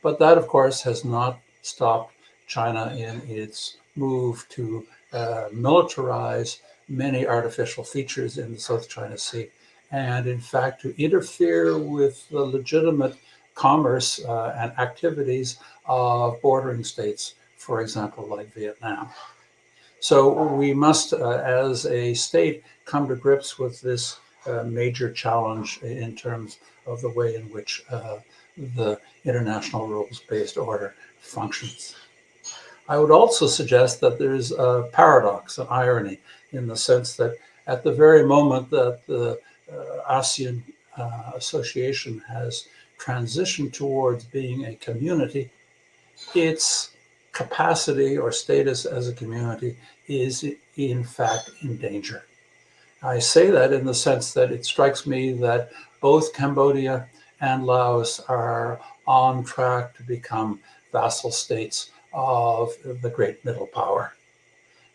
But that, of course, has not stopped China in its move to militarize many artificial features in the South China Sea, and in fact to interfere with the legitimate commerce and activities of bordering states, for example, like Vietnam. So we must, as a state, come to grips with this major challenge in terms of the way in which the international rules-based order functions. I would also suggest that there's a paradox, an irony, in the sense that at the very moment that the ASEAN association has transitioned towards being a community, its capacity or status as a community is in fact in danger. I say that in the sense that it strikes me that both Cambodia and Laos are on track to become vassal states of the great middle power.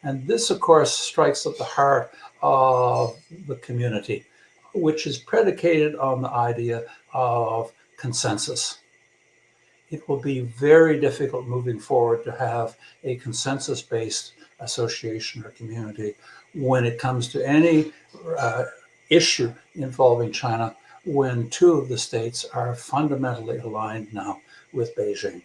And this, of course, strikes at the heart of the community, which is predicated on the idea of consensus. It will be very difficult moving forward to have a consensus-based association or community when it comes to any issue involving China, when two of the states are fundamentally aligned now with Beijing.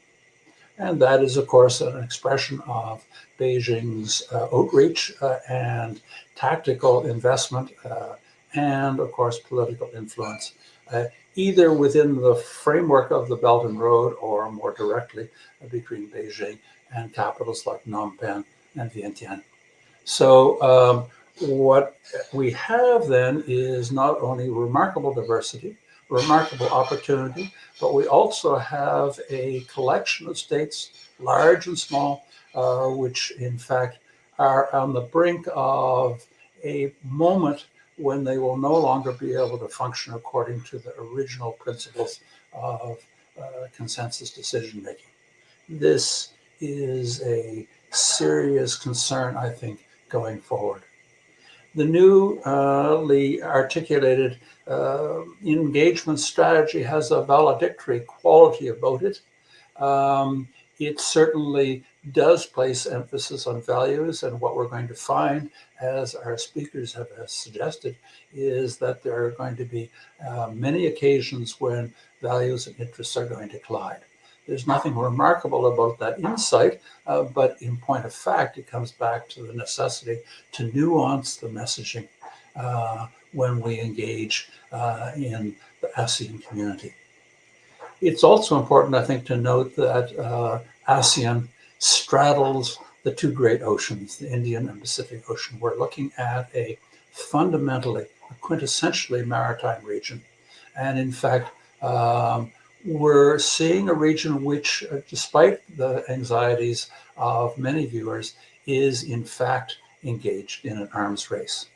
And that is, of course, an expression of Beijing's outreach and tactical investment and, of course, political influence, either within the framework of the Belt and Road or more directly between Beijing and capitals like Phnom Penh and Vientiane. So what we have then is not only remarkable diversity, remarkable opportunity, but we also have a collection of states, large and small, which in fact are on the brink of a moment when they will no longer be able to function according to the original principles of consensus decision-making. This is a serious concern, I think, going forward. The newly articulated engagement strategy has a valedictory quality about it. It certainly does place emphasis on values, and what we're going to find, as our speakers have suggested, is that there are going to be many occasions when values and interests are going to collide. There's nothing remarkable about that insight, but in point of fact, it comes back to the necessity to nuance the messaging when we engage in the ASEAN community. It's also important, I think, to note that ASEAN straddles the two great oceans, the Indian and Pacific Ocean. We're looking at a fundamentally, quintessentially maritime region. And in fact, we're seeing a region which, despite the anxieties of many viewers, is in fact engaged in an arms race.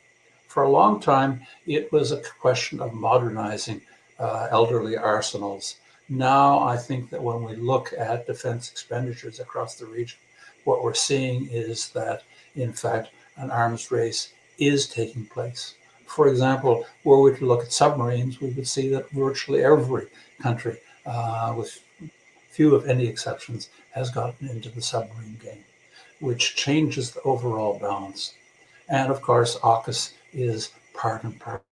For a long time, it was a question of modernizing elderly arsenals. Now, I think that when we look at defense expenditures across the region, what we're seeing is that, in fact, an arms race is taking place. For example, were we to look at submarines, we would see that virtually every country, with few of any exceptions, has gotten into the submarine game, which changes the overall balance. And of course, AUKUS is part and part.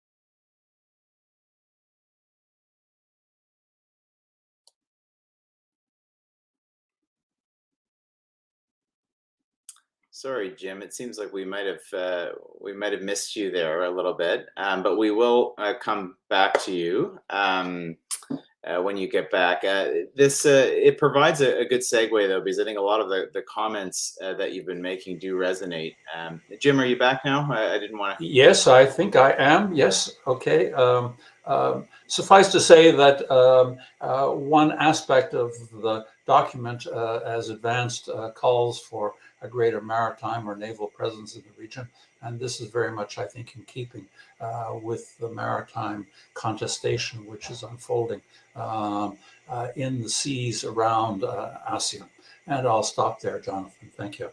Sorry, Jim. It seems like we might have missed you there a little bit, but we will come back to you when you get back. This it provides a good segue though, because I think a lot of the comments that you've been making do resonate. Jim, are you back now? I didn't want to. Yes, I think I am. Yes. Okay. Suffice to say that one aspect of the document as advanced calls for a greater maritime or naval presence in the region. And this is very much, I think, in keeping with the maritime contestation which is unfolding in the seas around ASEAN. And I'll stop there, Jonathan. Thank you.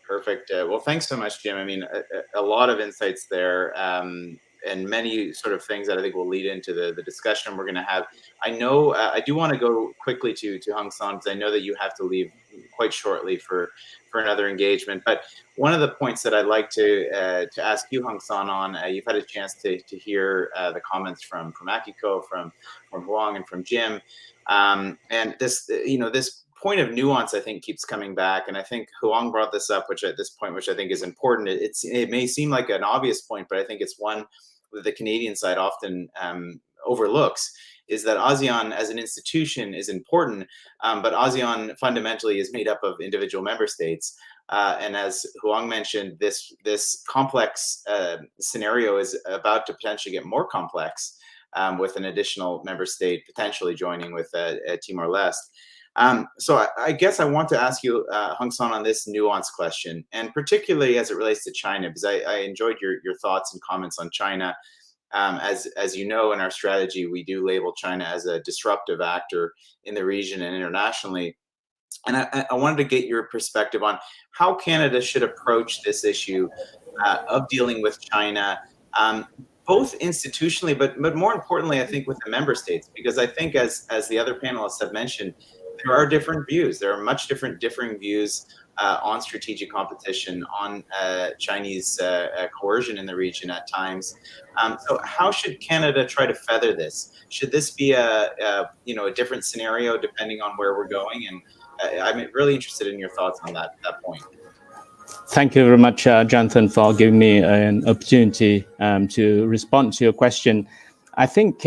Perfect. Well, thanks so much, Jim. I mean, a lot of insights there, and many sort of things that I think will lead into the discussion we're going to have. I know I do want to go quickly to Hung San, because I know that you have to leave quite shortly for another engagement. But one of the points that I'd like to ask you, Hung San, on, you've had a chance to hear the comments from Akiko, from Huang, and from Jim, and this this point of nuance, I think, keeps coming back. And I think Huang brought this up, which I think is important. It may seem like an obvious point, but I think it's one that the Canadian side often overlooks, is that ASEAN as an institution is important, but ASEAN fundamentally is made up of individual member states. And as Huang mentioned, this complex scenario is about to potentially get more complex with an additional member state potentially joining with Timor-Leste. So I guess I want to ask you, Hung San, on this nuanced question, and particularly as it relates to China, because I enjoyed your thoughts and comments on China. As you know, in our strategy, we do label China as a disruptive actor in the region and internationally. And I wanted to get your perspective on how Canada should approach this issue of dealing with China, both institutionally, but more importantly, I think, with the member states, because I think, as the other panelists have mentioned, there are different views. There are much differing views on strategic competition, on Chinese coercion in the region at times. So how should Canada try to feather this? Should this be a different scenario depending on where we're going? And I'm really interested in your thoughts on that point. Thank you very much, Jonathan, for giving me an opportunity to respond to your question. I think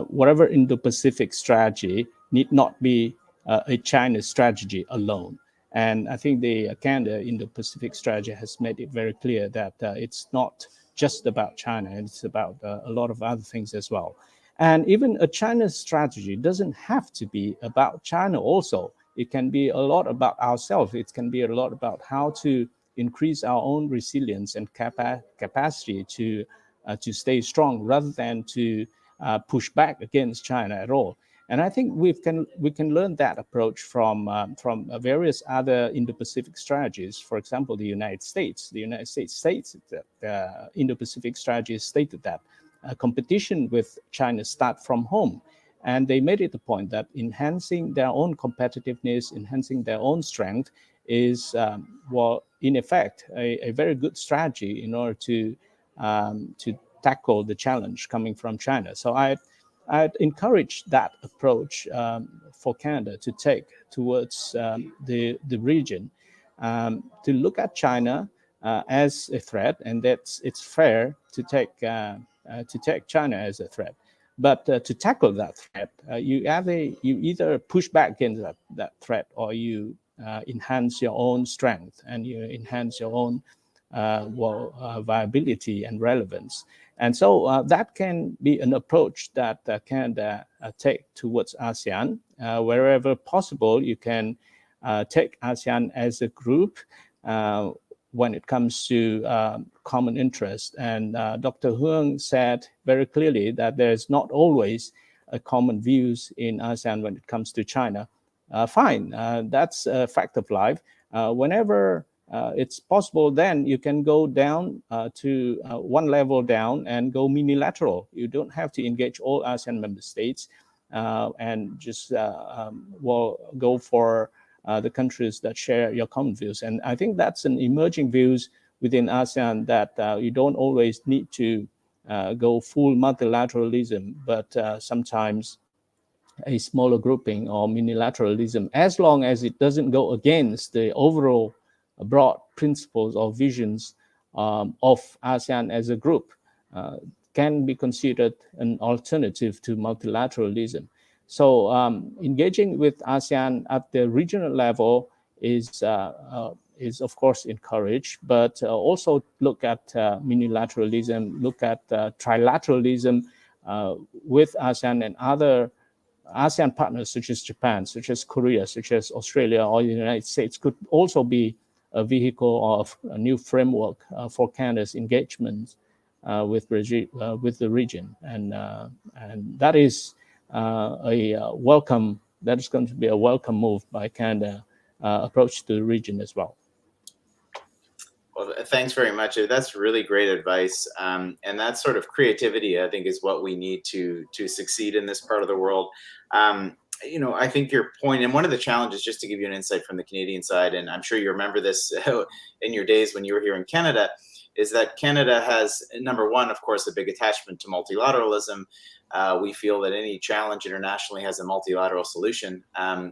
whatever Indo-Pacific strategy need not be a China strategy alone. And I think the Canada Indo-Pacific strategy has made it very clear that it's not just about China, it's about a lot of other things as well. And even a China strategy doesn't have to be about China also. It can be a lot about ourselves. It can be a lot about how to increase our own resilience and capacity to stay strong, rather than to push back against China at all. And I think we can learn that approach from various other Indo-Pacific strategies. For example, the United States. The United States states that the Indo-Pacific strategy stated that competition with China start from home. And they made it the point that enhancing their own competitiveness, enhancing their own strength is, in effect, a very good strategy in order to tackle the challenge coming from China. So I'd encourage that approach for Canada to take towards the region, to look at China as a threat, and it's fair to take China as a threat. But to tackle that threat, you either push back against that threat, or you enhance your own strength and you enhance your own viability and relevance. And so that can be an approach that Canada take towards ASEAN. Wherever possible, you can take ASEAN as a group when it comes to common interest. And Dr. Huang said very clearly that there's not always a common views in ASEAN when it comes to China. Fine, that's a fact of life. Whenever it's possible, then you can go down to one level down and go unilateral. You don't have to engage all ASEAN member states and just go for the countries that share your common views. And I think that's an emerging views within ASEAN, that you don't always need to go full multilateralism, but sometimes a smaller grouping or unilateralism, as long as it doesn't go against the overall broad principles or visions of ASEAN as a group, can be considered an alternative to multilateralism. So engaging with ASEAN at the regional level is of course encouraged, but also look at unilateralism, look at trilateralism with ASEAN and other ASEAN partners such as Japan, such as Korea, such as Australia or the United States could also be a vehicle of a new framework for Canada's engagement with the region, and that is that is going to be a welcome move by Canada approach to the region as well. Well, thanks very much. That's really great advice, and that sort of creativity, I think, is what we need to succeed in this part of the world. I think your point, and one of the challenges, just to give you an insight from the Canadian side, and I'm sure you remember this in your days when you were here in Canada, is that Canada has, number one, of course, a big attachment to multilateralism. We feel that any challenge internationally has a multilateral solution,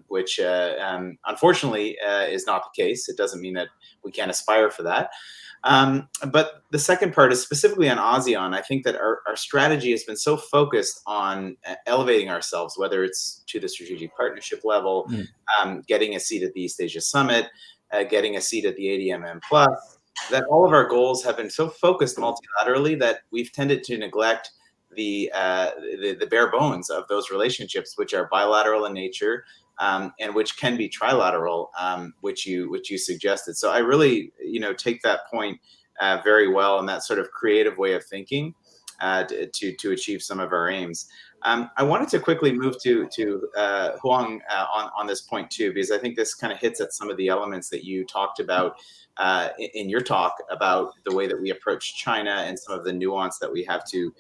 which unfortunately is not the case. It doesn't mean that we can't aspire for that. But the second part is specifically on ASEAN. I think that our strategy has been so focused on elevating ourselves, whether it's to the strategic partnership level, getting a seat at the East Asia Summit, getting a seat at the ADMM Plus, that all of our goals have been so focused multilaterally that we've tended to neglect the bare bones of those relationships, which are bilateral in nature, and which can be trilateral, which you suggested. So I really, take that point very well, and that sort of creative way of thinking to achieve some of our aims. I wanted to quickly move to Huang on this point too, because I think this kind of hits at some of the elements that you talked about in your talk about the way that we approach China and some of the nuance that we have to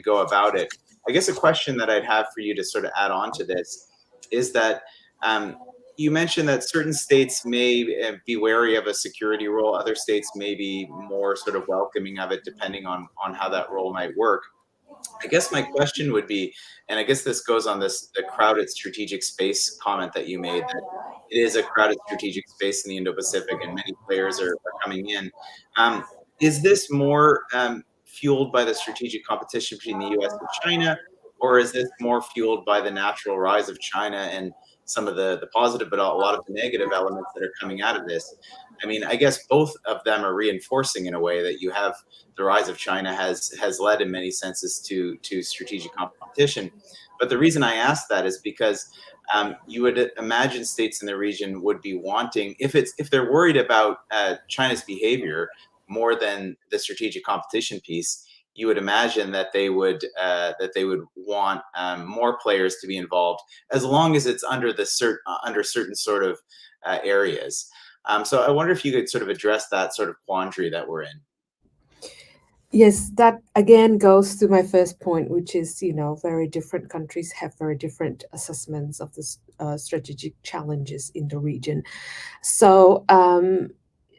go about it. I guess a question that I'd have for you to sort of add on to this is that you mentioned that certain states may be wary of a security role, other states may be more sort of welcoming of it, depending on how that role might work. I guess my question would be, and I guess this goes on the crowded strategic space comment that you made, that it is a crowded strategic space in the Indo-Pacific and many players are coming in. Is this more fueled by the strategic competition between the US and China, or is this more fueled by the natural rise of China and some of the positive, but a lot of the negative elements that are coming out of this? I mean, I guess both of them are reinforcing in a way that you have the rise of China has led in many senses to strategic competition. But the reason I ask that is because you would imagine states in the region would be wanting, if they're worried about China's behavior more than the strategic competition piece, you would imagine that they would want more players to be involved, as long as it's under certain sort of areas. So I wonder if you could sort of address that sort of quandary that we're in. Yes, that again goes to my first point, which is, very different countries have very different assessments of the strategic challenges in the region. So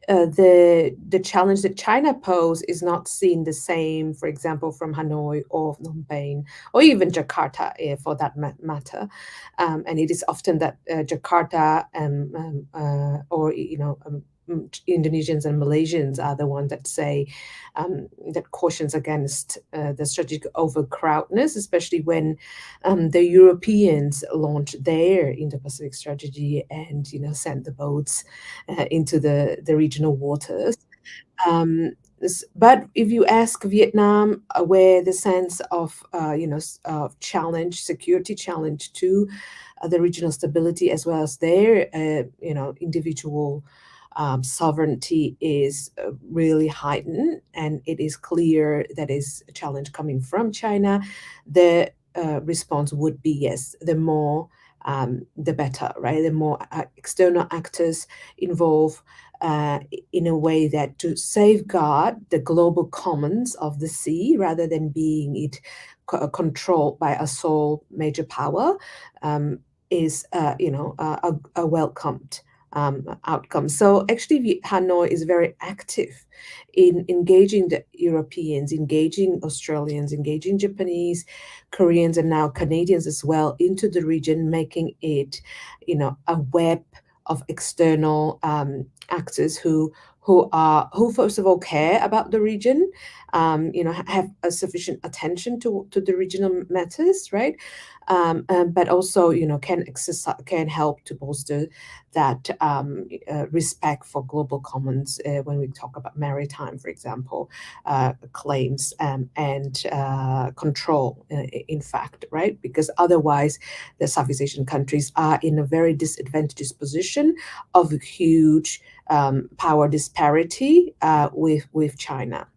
the challenge that China pose is not seen the same, for example, from Hanoi or Phnom Penh or even Jakarta, for that matter. And it is often that Jakarta or Indonesians and Malaysians are the ones that say that cautions against the strategic overcrowdedness, especially when the Europeans launched their Indo-Pacific strategy and sent the boats into the regional waters. But if you ask Vietnam, where the sense of challenge, security challenge to the regional stability as well as their individual sovereignty is really heightened, and it is clear that is a challenge coming from China, the response would be yes, the more the better, right? The more external actors involved in a way that to safeguard the global commons of the sea rather than being it controlled by a sole major power is a welcomed outcome. So actually Hanoi is very active in engaging the Europeans, engaging Australians, engaging Japanese, Koreans, and now Canadians as well into the region, making it a web of external actors who first of all care about the region, have a sufficient attention to the regional matters, right? But also can help to bolster that respect for global commons when we talk about maritime, for example, claims and control, in fact, right? Because otherwise the Southeast Asian countries are in a very disadvantageous position of huge power disparity with China.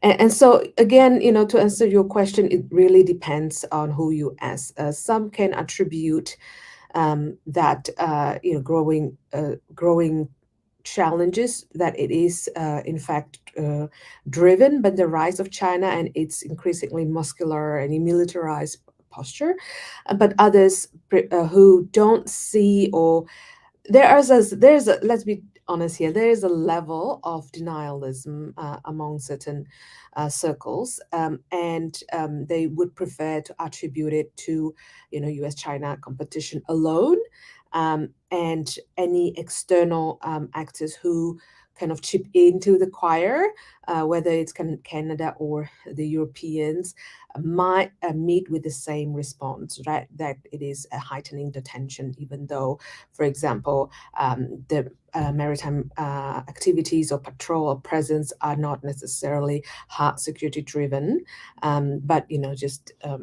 And so again, to answer your question, it really depends on who you ask. Some can attribute that growing challenges that it is in fact driven by the rise of China and its increasingly muscular and militarized posture, but others who don't see, or there's a let's be honest here, there is a level of denialism among certain circles, and they would prefer to attribute it to US-China competition alone, and any external actors who kind of chip into the choir, whether it's Canada or the Europeans, might meet with the same response, right? That it is heightening the tension, even though, for example, the maritime activities or patrol or presence are not necessarily hard security driven, but just a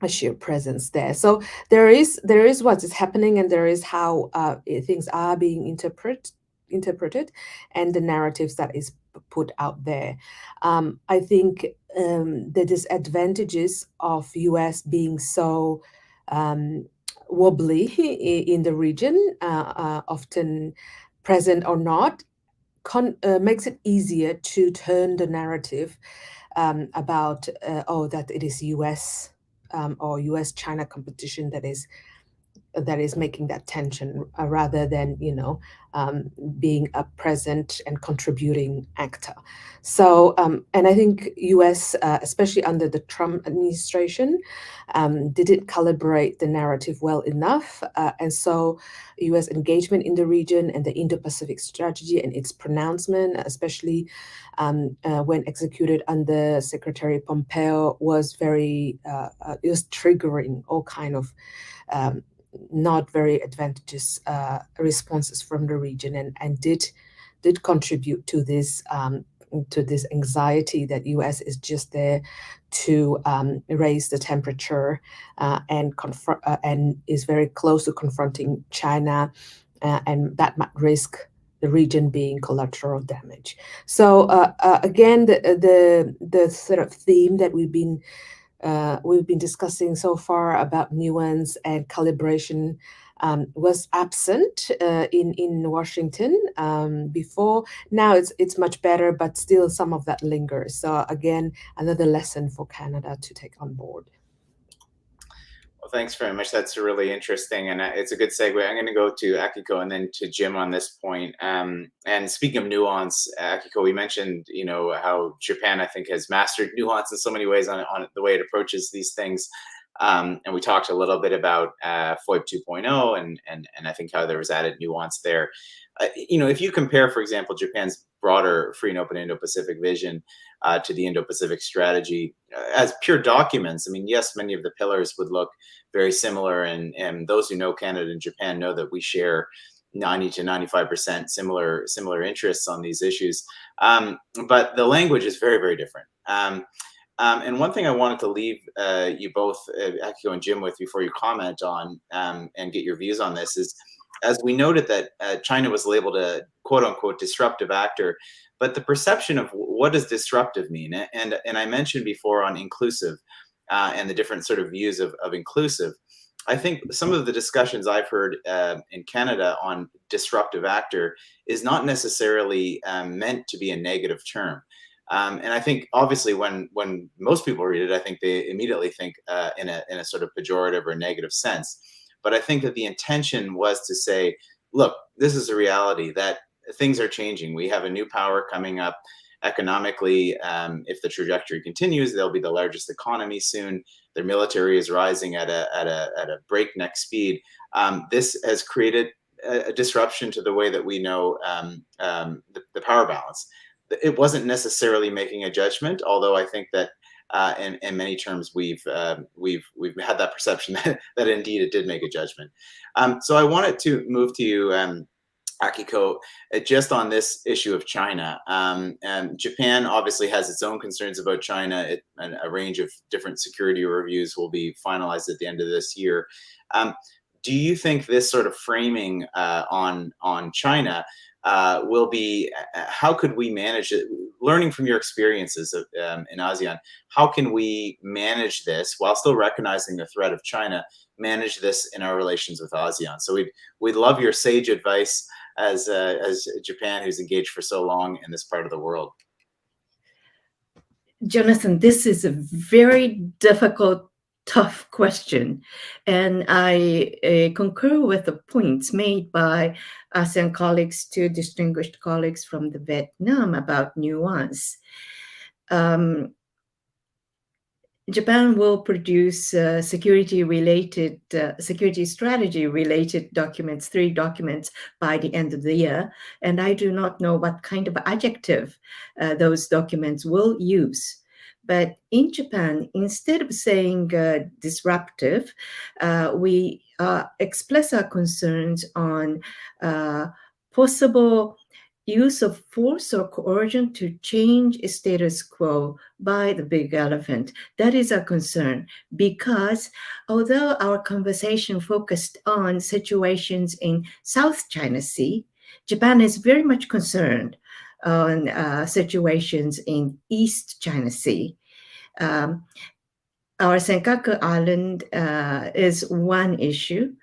sheer presence there. So there is what is happening, and there is how things are being interpreted, and the narratives that is put out there. I think the disadvantages of US being so wobbly in the region, often present or not, makes it easier to turn the narrative about that it is US or US-China competition that is making that tension, rather than being a present and contributing actor. So and I think US, especially under the Trump administration, didn't calibrate the narrative well enough, and so US engagement in the region and the Indo-Pacific strategy and its pronouncement, especially when executed under Secretary Pompeo, was very it was triggering all kind of not very advantageous responses from the region, and did contribute to this anxiety that US is just there to raise the temperature and is very close to confronting China, and that might risk the region being collateral damage. So again, the sort of theme that we've been discussing so far about nuance and calibration was absent in Washington before. Now it's much better, but still some of that lingers. So again, another lesson for Canada to take on board. Well, thanks very much. That's really interesting, and it's a good segue. I'm going to go to Akiko and then to Jim on this point. And speaking of nuance, Akiko, we mentioned, how Japan, I think, has mastered nuance in so many ways on the way it approaches these things. And we talked a little bit about FOIP 2.0, and I think how there was added nuance there. If you compare, for example, Japan's broader free and open Indo-Pacific vision to the Indo-Pacific strategy as pure documents, I mean, yes, many of the pillars would look very similar, and those who know Canada and Japan know that we share 90 to 95% similar interests on these issues. But the language is very, very different. And one thing I wanted to leave you both, Akiko and Jim, with before you comment on and get your views on this is, as we noted that China was labeled a quote unquote disruptive actor, but the perception of what does disruptive mean, and I mentioned before on inclusive and the different sort of views of inclusive. I think some of the discussions I've heard in Canada on disruptive actor is not necessarily meant to be a negative term. And I think obviously when most people read it, I think they immediately think in a sort of pejorative or negative sense. But I think that the intention was to say, look, this is a reality that things are changing. We have a new power coming up economically. If the trajectory continues, they'll be the largest economy soon. Their military is rising at a breakneck speed. This has created a disruption to the way that we know the power balance. It wasn't necessarily making a judgment, although I think that in many terms we've had that perception that indeed it did make a judgment. So I wanted to move to you, Akiko, just on this issue of China. Japan obviously has its own concerns about China. And a range of different security reviews will be finalized at the end of this year. Do you think this sort of framing on China will be, how could we manage it? Learning from your experiences in ASEAN, how can we manage this while still recognizing the threat of China, manage this in our relations with ASEAN? So we'd love your sage advice as Japan, who's engaged for so long in this part of the world. Jonathan, this is a very difficult, tough question. And I concur with the points made by ASEAN colleagues, two distinguished colleagues from the Vietnam about nuance. Japan will produce security strategy-related documents, 3 documents by the end of the year. And I do not know what kind of adjective those documents will use. But in Japan, instead of saying disruptive, we express our concerns on possible use of force or coercion to change a status quo by the big elephant. That is our concern, because although our conversation focused on situations in South China Sea, Japan is very much concerned on situations in East China Sea. Our Senkaku Island is one issue.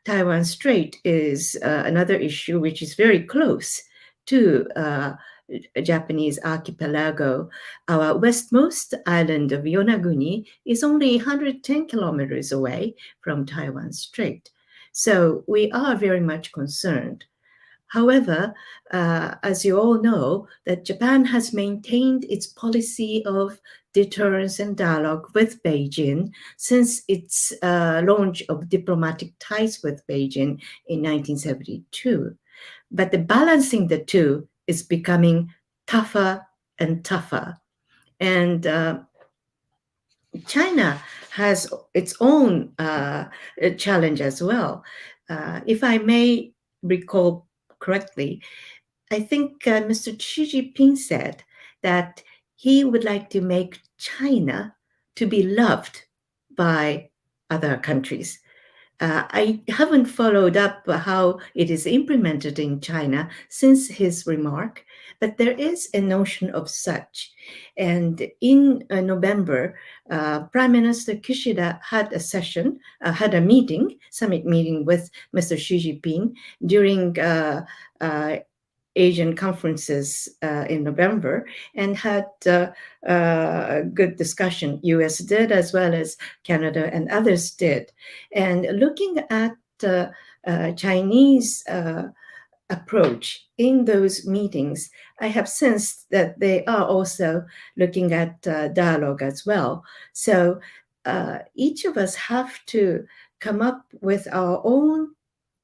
Taiwan Strait is another issue, which is very close to a Japanese archipelago. Our westmost island of Yonaguni is only 110 kilometers away from Taiwan Strait. So we are very much concerned. However, as you all know, that Japan has maintained its policy of deterrence and dialogue with Beijing since its launch of diplomatic ties with Beijing in 1972. But the balancing the two is becoming tougher and tougher. And China has its own challenge as well. If I may recall correctly, I think Mr. Xi Jinping said that he would like to make China to be loved by other countries. I haven't followed up how it is implemented in China since his remark, but there is a notion of such. And in November, Prime Minister Kishida had a session, had a meeting, summit meeting with Mr. Xi Jinping during Asian conferences in November and had a good discussion. US did, as well as Canada and others did. And looking at Chinese approach in those meetings, I have sensed that they are also looking at dialogue as well. So each of us have to come up with our own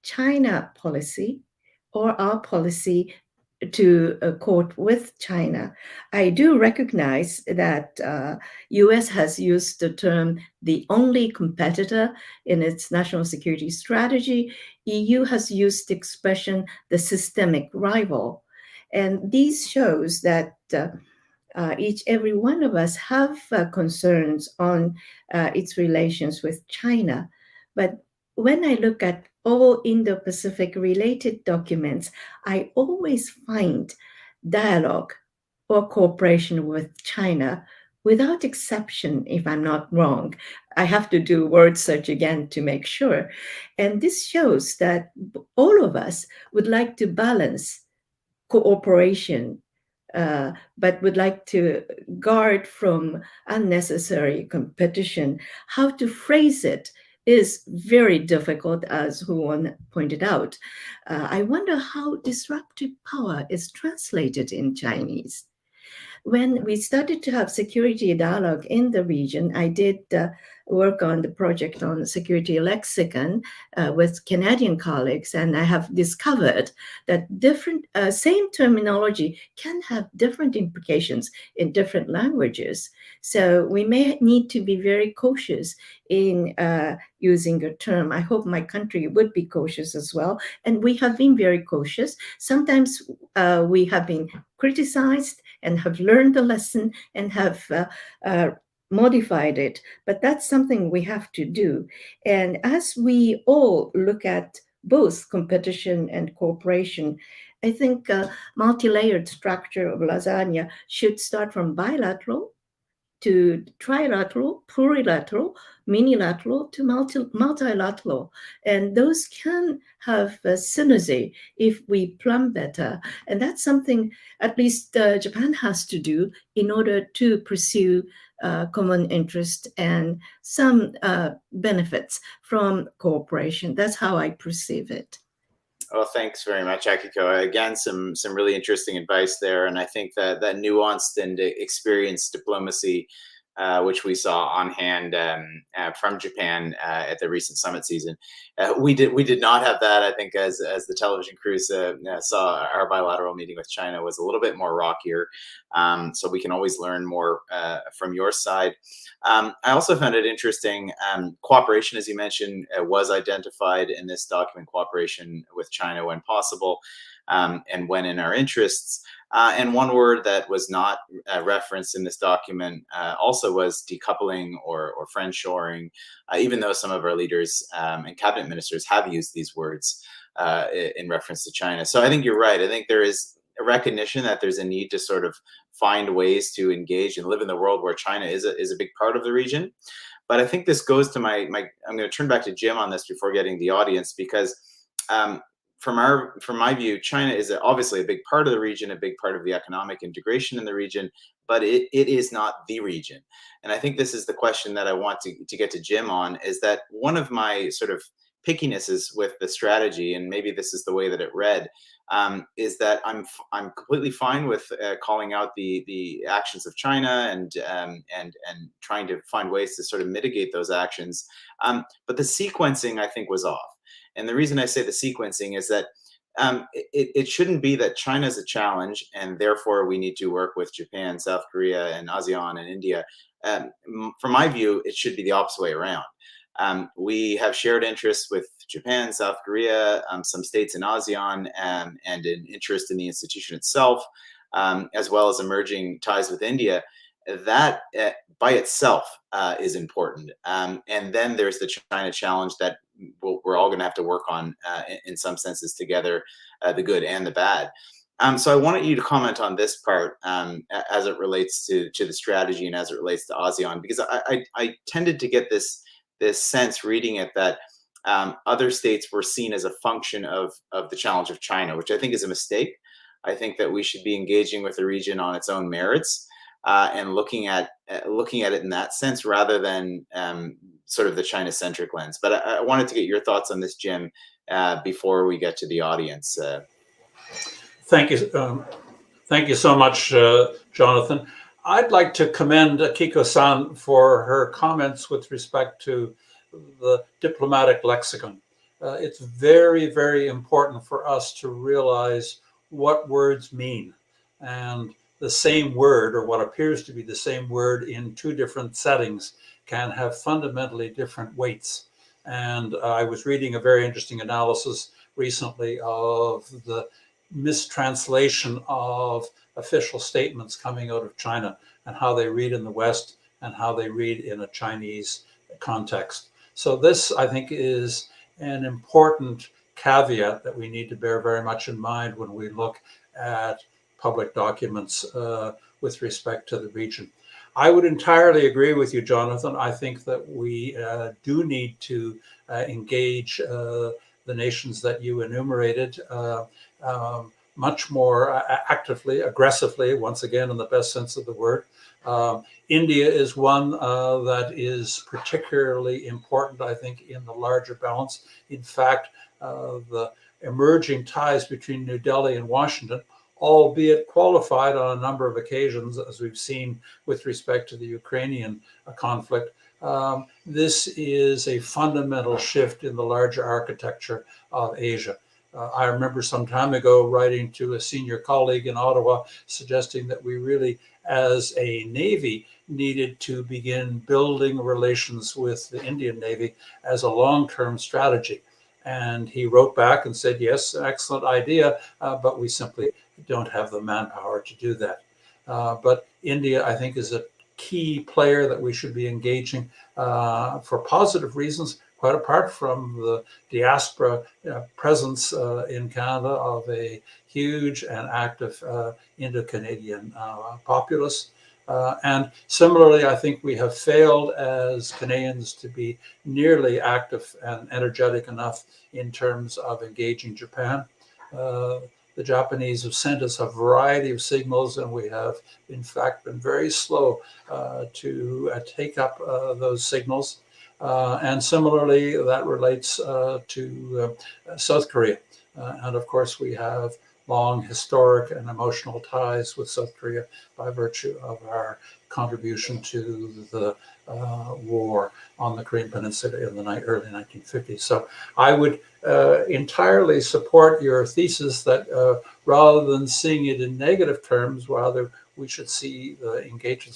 China policy or our policy to court with China. I do recognize that US has used the term the only competitor in its national security strategy. EU has used the expression the systemic rival. And these shows that every one of us have concerns on its relations with China. But when I look at all Indo-Pacific related documents, I always find dialogue or cooperation with China without exception, if I'm not wrong. I have to do word search again to make sure. And this shows that all of us would like to balance cooperation, but would like to guard from unnecessary competition. How to phrase it is very difficult, as Huon pointed out. I wonder how disruptive power is translated in Chinese. When we started to have security dialogue in the region, I did work on the project on security lexicon with Canadian colleagues, and I have discovered that different same terminology can have different implications in different languages. So we may need to be very cautious in using a term. I hope my country would be cautious as well, and we have been very cautious. Sometimes we have been criticized and have learned the lesson and have modified it. But that's something we have to do. And as we all look at both competition and cooperation, I think multi-layered structure of lasagna should start from bilateral to trilateral, plurilateral, minilateral to multilateral. And those can have a synergy if we plumb better. And that's something at least Japan has to do in order to pursue common interest and some benefits from cooperation. That's how I perceive it. Well, thanks very much, Akiko. Again, some really interesting advice there, and I think that nuanced and experienced diplomacy, which we saw on hand from Japan at the recent summit season, we did not have that. I think as the television crews saw, our bilateral meeting with China was a little bit more rockier. So we can always learn more from your side. I also found it interesting. Cooperation, as you mentioned, was identified in this document, cooperation with China when possible and when in our interests. And one word that was not referenced in this document also was decoupling or friendshoring, even though some of our leaders and cabinet ministers have used these words in reference to China. So I think you're right. I think there is a recognition that there's a need to sort of find ways to engage and live in the world where China is a big part of the region. But I think this goes to I'm going to turn back to Jim on this before getting the audience, because from my view, China is obviously a big part of the region, a big part of the economic integration in the region, but it is not the region. And I think this is the question that I want to get to Jim on, is that one of my sort of pickinesses with the strategy, and maybe this is the way that it read, is that I'm completely fine with calling out the actions of China and trying to find ways to sort of mitigate those actions. But the sequencing, I think, was off. And the reason I say the sequencing is that it shouldn't be that China is a challenge and therefore we need to work with Japan, South Korea, and ASEAN and India. From my view, it should be the opposite way around. We have shared interests with Japan, South Korea, some states in ASEAN, and an interest in the institution itself, as well as emerging ties with India. That by itself is important. And then there's the China challenge that we're all going to have to work on in some senses together, the good and the bad. So I wanted you to comment on this part as it relates to the strategy and as it relates to ASEAN, because I tended to get this sense reading it that other states were seen as a function of the challenge of China, which I think is a mistake. I think that we should be engaging with the region on its own merits and looking at it in that sense rather than sort of the China-centric lens. But I wanted to get your thoughts on this, Jim, before we get to the audience. Thank you. Thank you so much, Jonathan. I'd like to commend Kiko-san for her comments with respect to the diplomatic lexicon. It's very, very important for us to realize what words mean. And the same word, or what appears to be the same word in two different settings, can have fundamentally different weights. And I was reading a very interesting analysis recently of the mistranslation of official statements coming out of China and how they read in the West and how they read in a Chinese context. So this, I think, is an important caveat that we need to bear very much in mind when we look at public documents with respect to the region. I would entirely agree with you, Jonathan. I think that we do need to engage the nations that you enumerated much more actively, aggressively, once again, in the best sense of the word. India is one that is particularly important, I think, in the larger balance. In fact, the emerging ties between New Delhi and Washington, albeit qualified on a number of occasions, as we've seen with respect to the Ukrainian conflict, this is a fundamental shift in the larger architecture of Asia. I remember some time ago writing to a senior colleague in Ottawa suggesting that we really, as a Navy, needed to begin building relations with the Indian Navy as a long-term strategy. And he wrote back and said, yes, an excellent idea, but we simply don't have the manpower to do that. But India, I think, is a key player that we should be engaging for positive reasons, quite apart from the diaspora presence in Canada of a huge and active Indo-Canadian populace. And similarly, I think we have failed as Canadians to be nearly active and energetic enough in terms of engaging Japan. The Japanese have sent us a variety of signals, and we have, in fact, been very slow to take up those signals. And similarly, that relates to South Korea. And of course, we have long historic and emotional ties with South Korea by virtue of our contribution to the war on the Korean Peninsula in the early 1950s. So I would entirely support your thesis that rather than seeing it in negative terms, rather we should see the engagement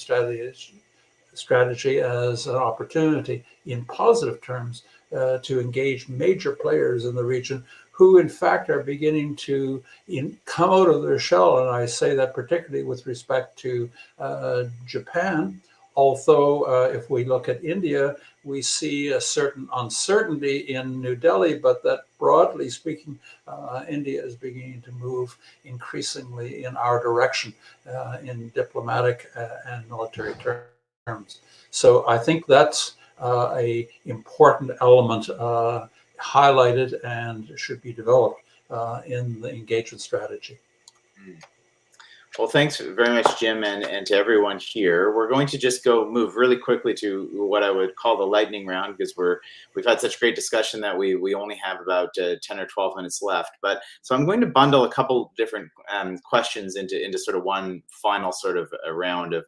strategy as an opportunity in positive terms to engage major players in the region who in fact are beginning to come out of their shell. And I say that particularly with respect to Japan. Although if we look at India, we see a certain uncertainty in New Delhi, but that broadly speaking, India is beginning to move increasingly in our direction in diplomatic and military terms. So I think that's an important element highlighted and should be developed in the engagement strategy. Well, thanks very much, Jim, and to everyone here. We're going to just move really quickly to what I would call the lightning round, because we've had such great discussion that we only have about 10 or 12 minutes left. But so I'm going to bundle a couple different questions into sort of one final sort of a round of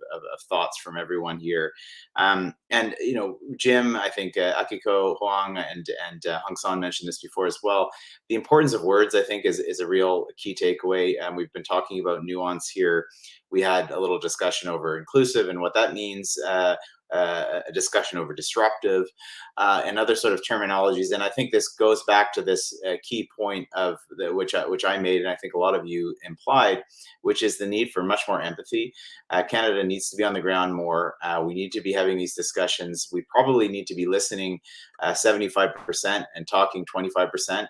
thoughts from everyone here. And you know, Jim, I think Akiko Huang and Hong San mentioned this before as well. The importance of words, I think, is a real key takeaway. We've been talking about nuance here. We had a little discussion over inclusive and what that means, a discussion over disruptive, and other sort of terminologies. And I think this goes back to this key point of which I made, and I think a lot of you implied, which is the need for much more empathy. Canada needs to be on the ground more. We need to be having these discussions. We probably need to be listening 75% and talking 25%.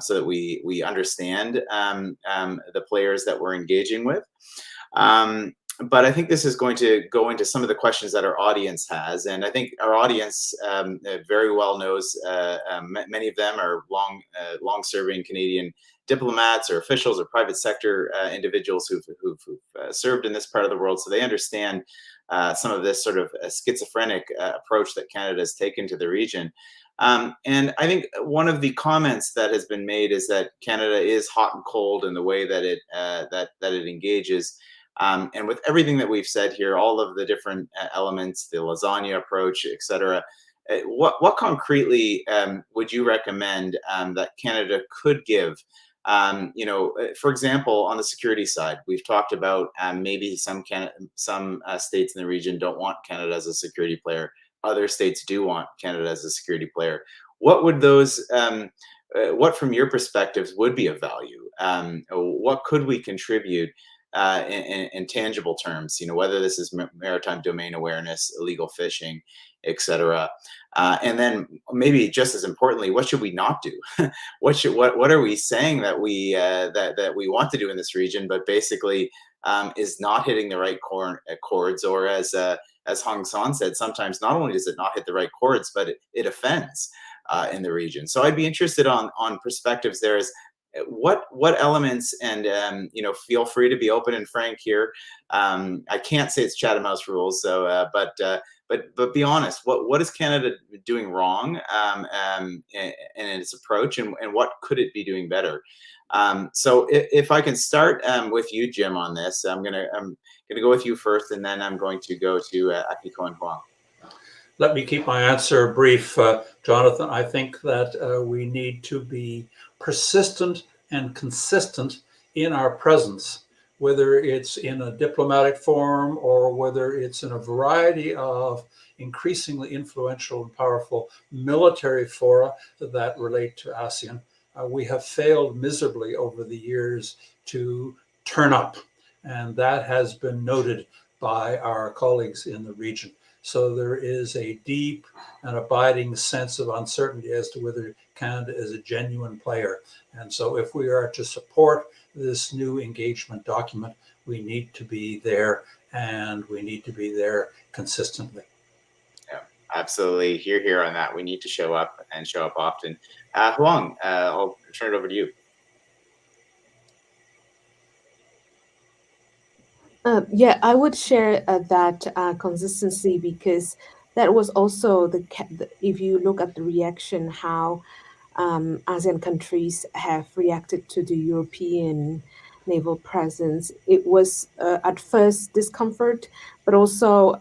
So that we understand the players that we're engaging with. But I think this is going to go into some of the questions that our audience has. And I think our audience very well knows, many of them are long-serving Canadian diplomats or officials or private sector individuals who've served in this part of the world, so they understand some of this sort of schizophrenic approach that Canada has taken to the region. And I think one of the comments that has been made is that Canada is hot and cold in the way that it engages. And with everything that we've said here, all of the different elements, the lasagna approach, et cetera, what concretely would you recommend that Canada could give? For example, on the security side, we've talked about maybe some states in the region don't want Canada as a security player. Other states do want Canada as a security player. What would what from your perspectives would be of value? What could we contribute in tangible terms? Whether this is maritime domain awareness, illegal fishing, etc. And then maybe just as importantly, what should we not do? What are we saying that we want to do in this region, but basically is not hitting the right chords, or as Hong San said, sometimes not only does it not hit the right chords, but it offends in the region. So I'd be interested on perspectives there. Is what elements, and feel free to be open and frank here. I can't say it's Chatham House rules, so but be honest. What is Canada doing wrong in its approach, and what could it be doing better? So if I can start with you, Jim, on this, I'm gonna go with you first, and then I'm going to go to Akiko and Huang. Let me keep my answer brief, Jonathan. I think that we need to be persistent and consistent in our presence, whether it's in a diplomatic forum or whether it's in a variety of increasingly influential and powerful military fora that relate to ASEAN. We have failed miserably over the years to turn up, and that has been noted by our colleagues in the region. So there is a deep and abiding sense of uncertainty as to whether Canada is a genuine player. And so if we are to support this new engagement document, we need to be there, and we need to be there consistently. Yeah, absolutely. Here on that. We need to show up, and show up often. Huang, I'll turn it over to you. Yeah, I would share that consistency, because that was also if you look at the reaction, how ASEAN countries have reacted to the European naval presence. It was at first discomfort, but also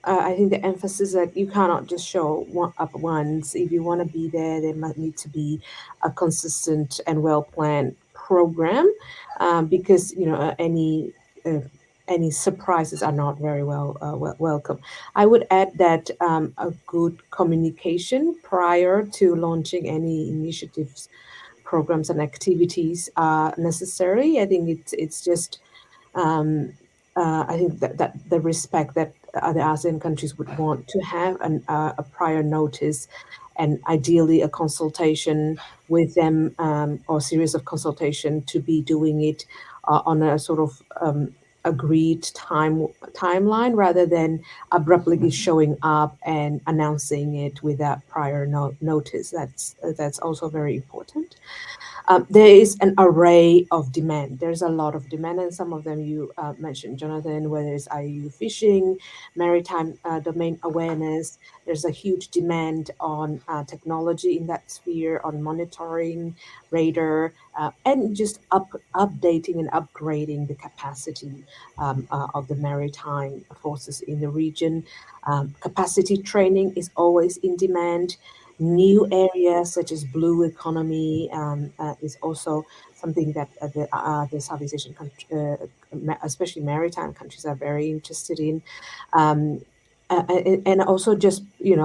I think the emphasis that you cannot just show up once. If you want to be there, there might need to be a consistent and well-planned program, because any surprises are not very welcome. I would add that a good communication prior to launching any initiatives, programs, and activities are necessary. I think it's just I think that the respect that other ASEAN countries would want to have, a prior notice, and ideally a consultation with them, or series of consultation to be doing it on a sort of agreed timeline, rather than abruptly showing up and announcing it without prior notice. That's also very important. There is an array of demand. There's a lot of demand, and some of them you mentioned, Jonathan, whether it's IUU fishing, maritime domain awareness. There's a huge demand on technology in that sphere, on monitoring, radar, and just updating and upgrading the capacity of the maritime forces in the region. Capacity training is always in demand. New areas such as blue economy is also something that the Southeast Asian countries, especially maritime countries, are very interested in, and also just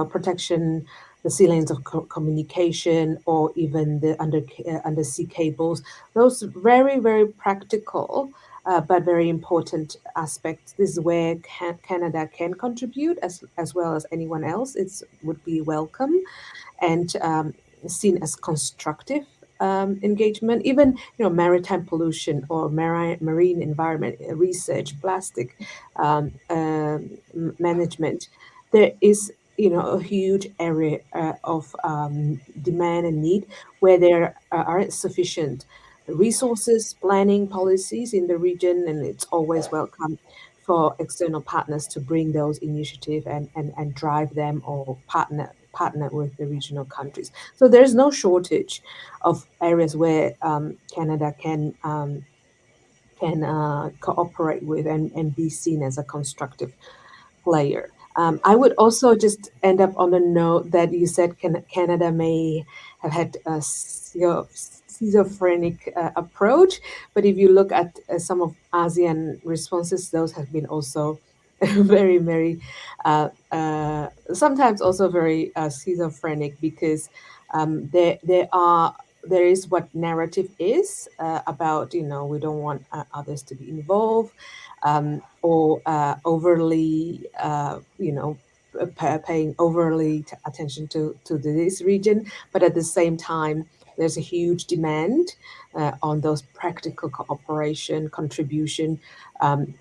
protection, the sea lanes of communication, or even the undersea cables. Those very, very practical but very important aspects. This is where Canada can contribute as well as anyone else. It would be welcome and seen as constructive engagement. Even maritime pollution or marine environment research, plastic management. There is a huge area of demand and need where there aren't sufficient resources, planning, policies in the region, and it's always welcome for external partners to bring those initiatives and drive them or partner with the regional countries. So there's no shortage of areas where Canada can cooperate with and be seen as a constructive player. I would also just end up on the note that you said Canada may have had a schizophrenic approach, but if you look at some of ASEAN responses, those have been also very, very, sometimes also very schizophrenic, because there is what narrative is about, we don't want others to be involved, or overly, paying overly attention to this region. But at the same time, there's a huge demand on those practical cooperation, contribution,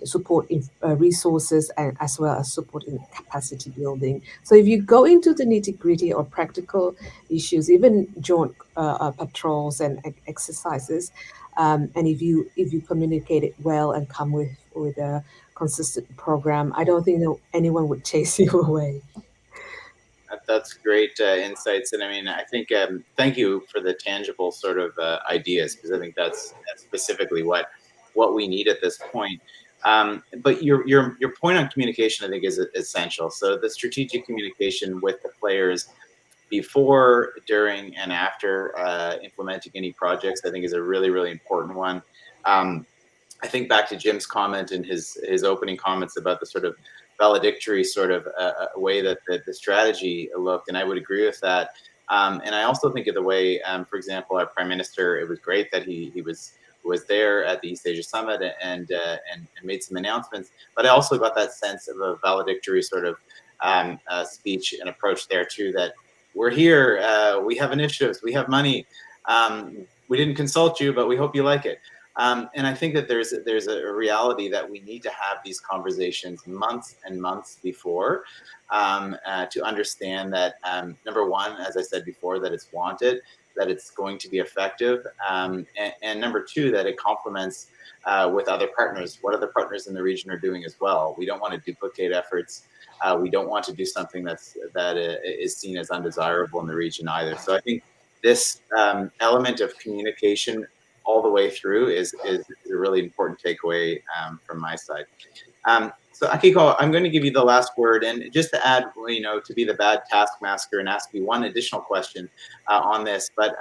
support in resources, and as well as support in capacity building. So if you go into the nitty-gritty or practical issues, even joint patrols and exercises, and if you communicate it well and come with a consistent program, I don't think anyone would chase you away. That's great insights, and I mean, I think thank you for the tangible sort of ideas, because I think that's specifically what we need at this point. But your point on communication, I think, is essential. So the strategic communication with the players before, during, and after implementing any projects, I think, is a really, really important one. I think back to Jim's comment in his opening comments about the sort of valedictory sort of way that the strategy looked, and I would agree with that. And I also think of the way, for example, our Prime Minister, it was great that he was there at the East Asia Summit and made some announcements, but I also got that sense of a valedictory sort of speech and approach there too, that we're here, we have initiatives, we have money, we didn't consult you, but we hope you like it. And I think that there's a reality that we need to have these conversations months and months before, to understand that, number one, as I said before, that it's wanted, that it's going to be effective, and number two, that it complements with other partners, what other partners in the region are doing as well. We don't want to duplicate efforts. We don't want to do something that is seen as undesirable in the region either. So I think this element of communication all the way through is a really important takeaway from my side. So Akiko, I'm going to give you the last word, and just to add, to be the bad taskmaster and ask you one additional question on this. But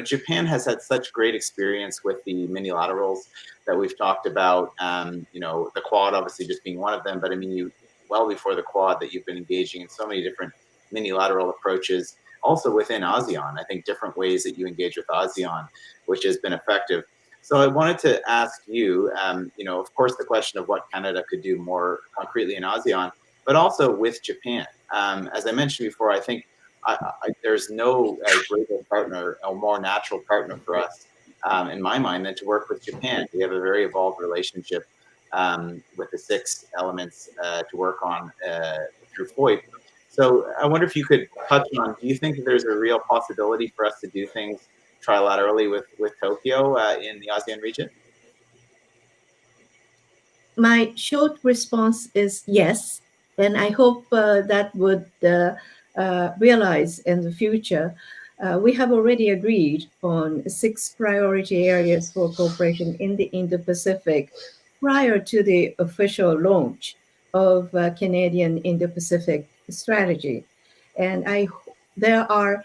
Japan has had such great experience with the minilaterals that we've talked about. The Quad obviously just being one of them, but I mean, well before the Quad, that you've been engaging in so many different minilateral approaches. Also within ASEAN, I think different ways that you engage with ASEAN, which has been effective. So I wanted to ask you, of course, the question of what Canada could do more concretely in ASEAN, but also with Japan. As I mentioned before, I think there's no greater partner or more natural partner for us, in my mind, than to work with Japan. We have a very evolved relationship with the 6 elements to work on through AOIP. So I wonder if you could touch on, do you think that there's a real possibility for us to do things trilaterally with Tokyo in the ASEAN region? My short response is yes, and I hope that would realize in the future. We have already agreed on 6 priority areas for cooperation in the Indo-Pacific prior to the official launch of Canadian Indo-Pacific strategy. And there are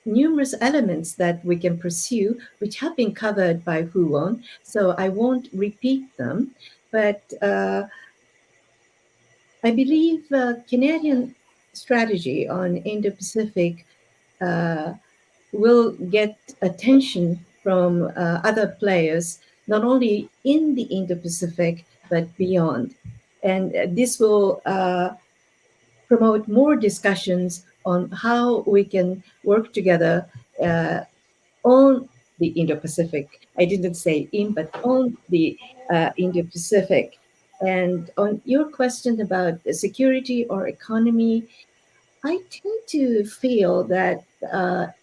numerous elements that we can pursue, which have been covered by Hu-Won, so I won't repeat them. But I believe Canadian strategy on Indo-Pacific will get attention from other players, not only in the Indo-Pacific, but beyond. And this will promote more discussions on how we can work together on the Indo-Pacific. I didn't say in, but on the Indo-Pacific. And on your question about security or economy, I tend to feel that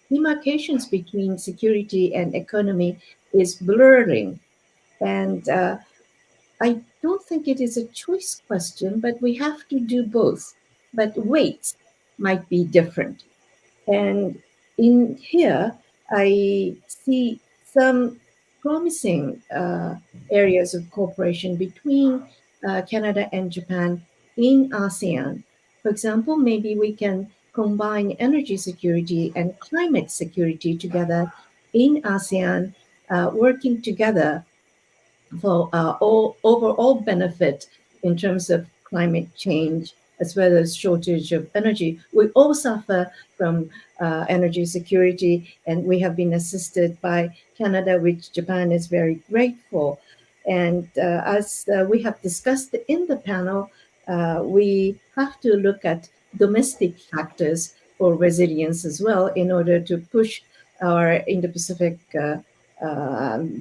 demarcations between security and economy is blurring. And I don't think it is a choice question, but we have to do both. But weights might be different. And in here, I see some promising areas of cooperation between Canada and Japan in ASEAN. For example, maybe we can combine energy security and climate security together in ASEAN, working together for all overall benefit in terms of climate change as well as shortage of energy. We all suffer from energy security, and we have been assisted by Canada, which Japan is very grateful. And as we have discussed in the panel, we have to look at domestic factors for resilience as well in order to push our Indo-Pacific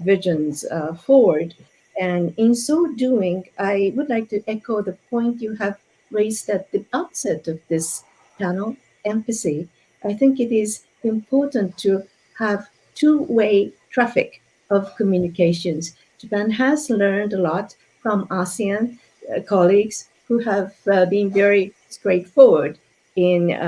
visions forward. And in so doing, I would like to echo the point you have raised at the outset of this panel, empathy. I think it is important to have two-way traffic of communications. Japan has learned a lot from ASEAN colleagues who have been very straightforward in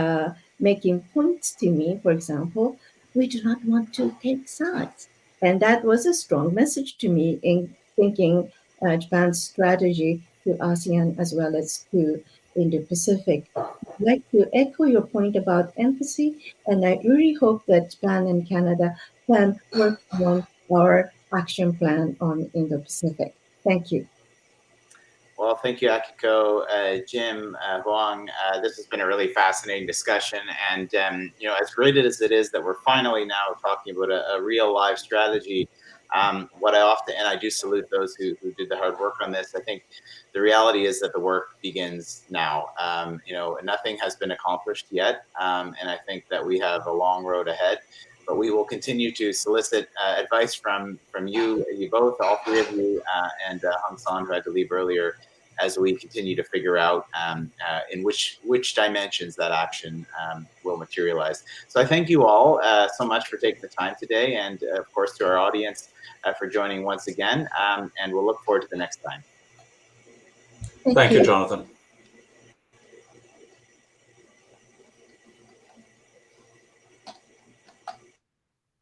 making points to me. For example, we do not want to take sides. And that was a strong message to me in thinking Japan's strategy to ASEAN as well as to Indo-Pacific. I'd like to echo your point about empathy, and I really hope that Japan and Canada can work on our action plan on Indo-Pacific. Thank you. Well, thank you, Akiko, Jim, Huang. This has been a really fascinating discussion, and you know, as great as it is that we're finally now talking about a real live strategy. What I often, and I do salute those who did the hard work on this. I think the reality is that the work begins now. You know, nothing has been accomplished yet, and I think that we have a long road ahead. But we will continue to solicit advice from you both, all three of you, and Hong San, who had to leave earlier, as we continue to figure out in which dimensions that action will materialize. So I thank you all so much for taking the time today, and of course to our audience for joining once again, and we'll look forward to the next time. Thank you, Jonathan.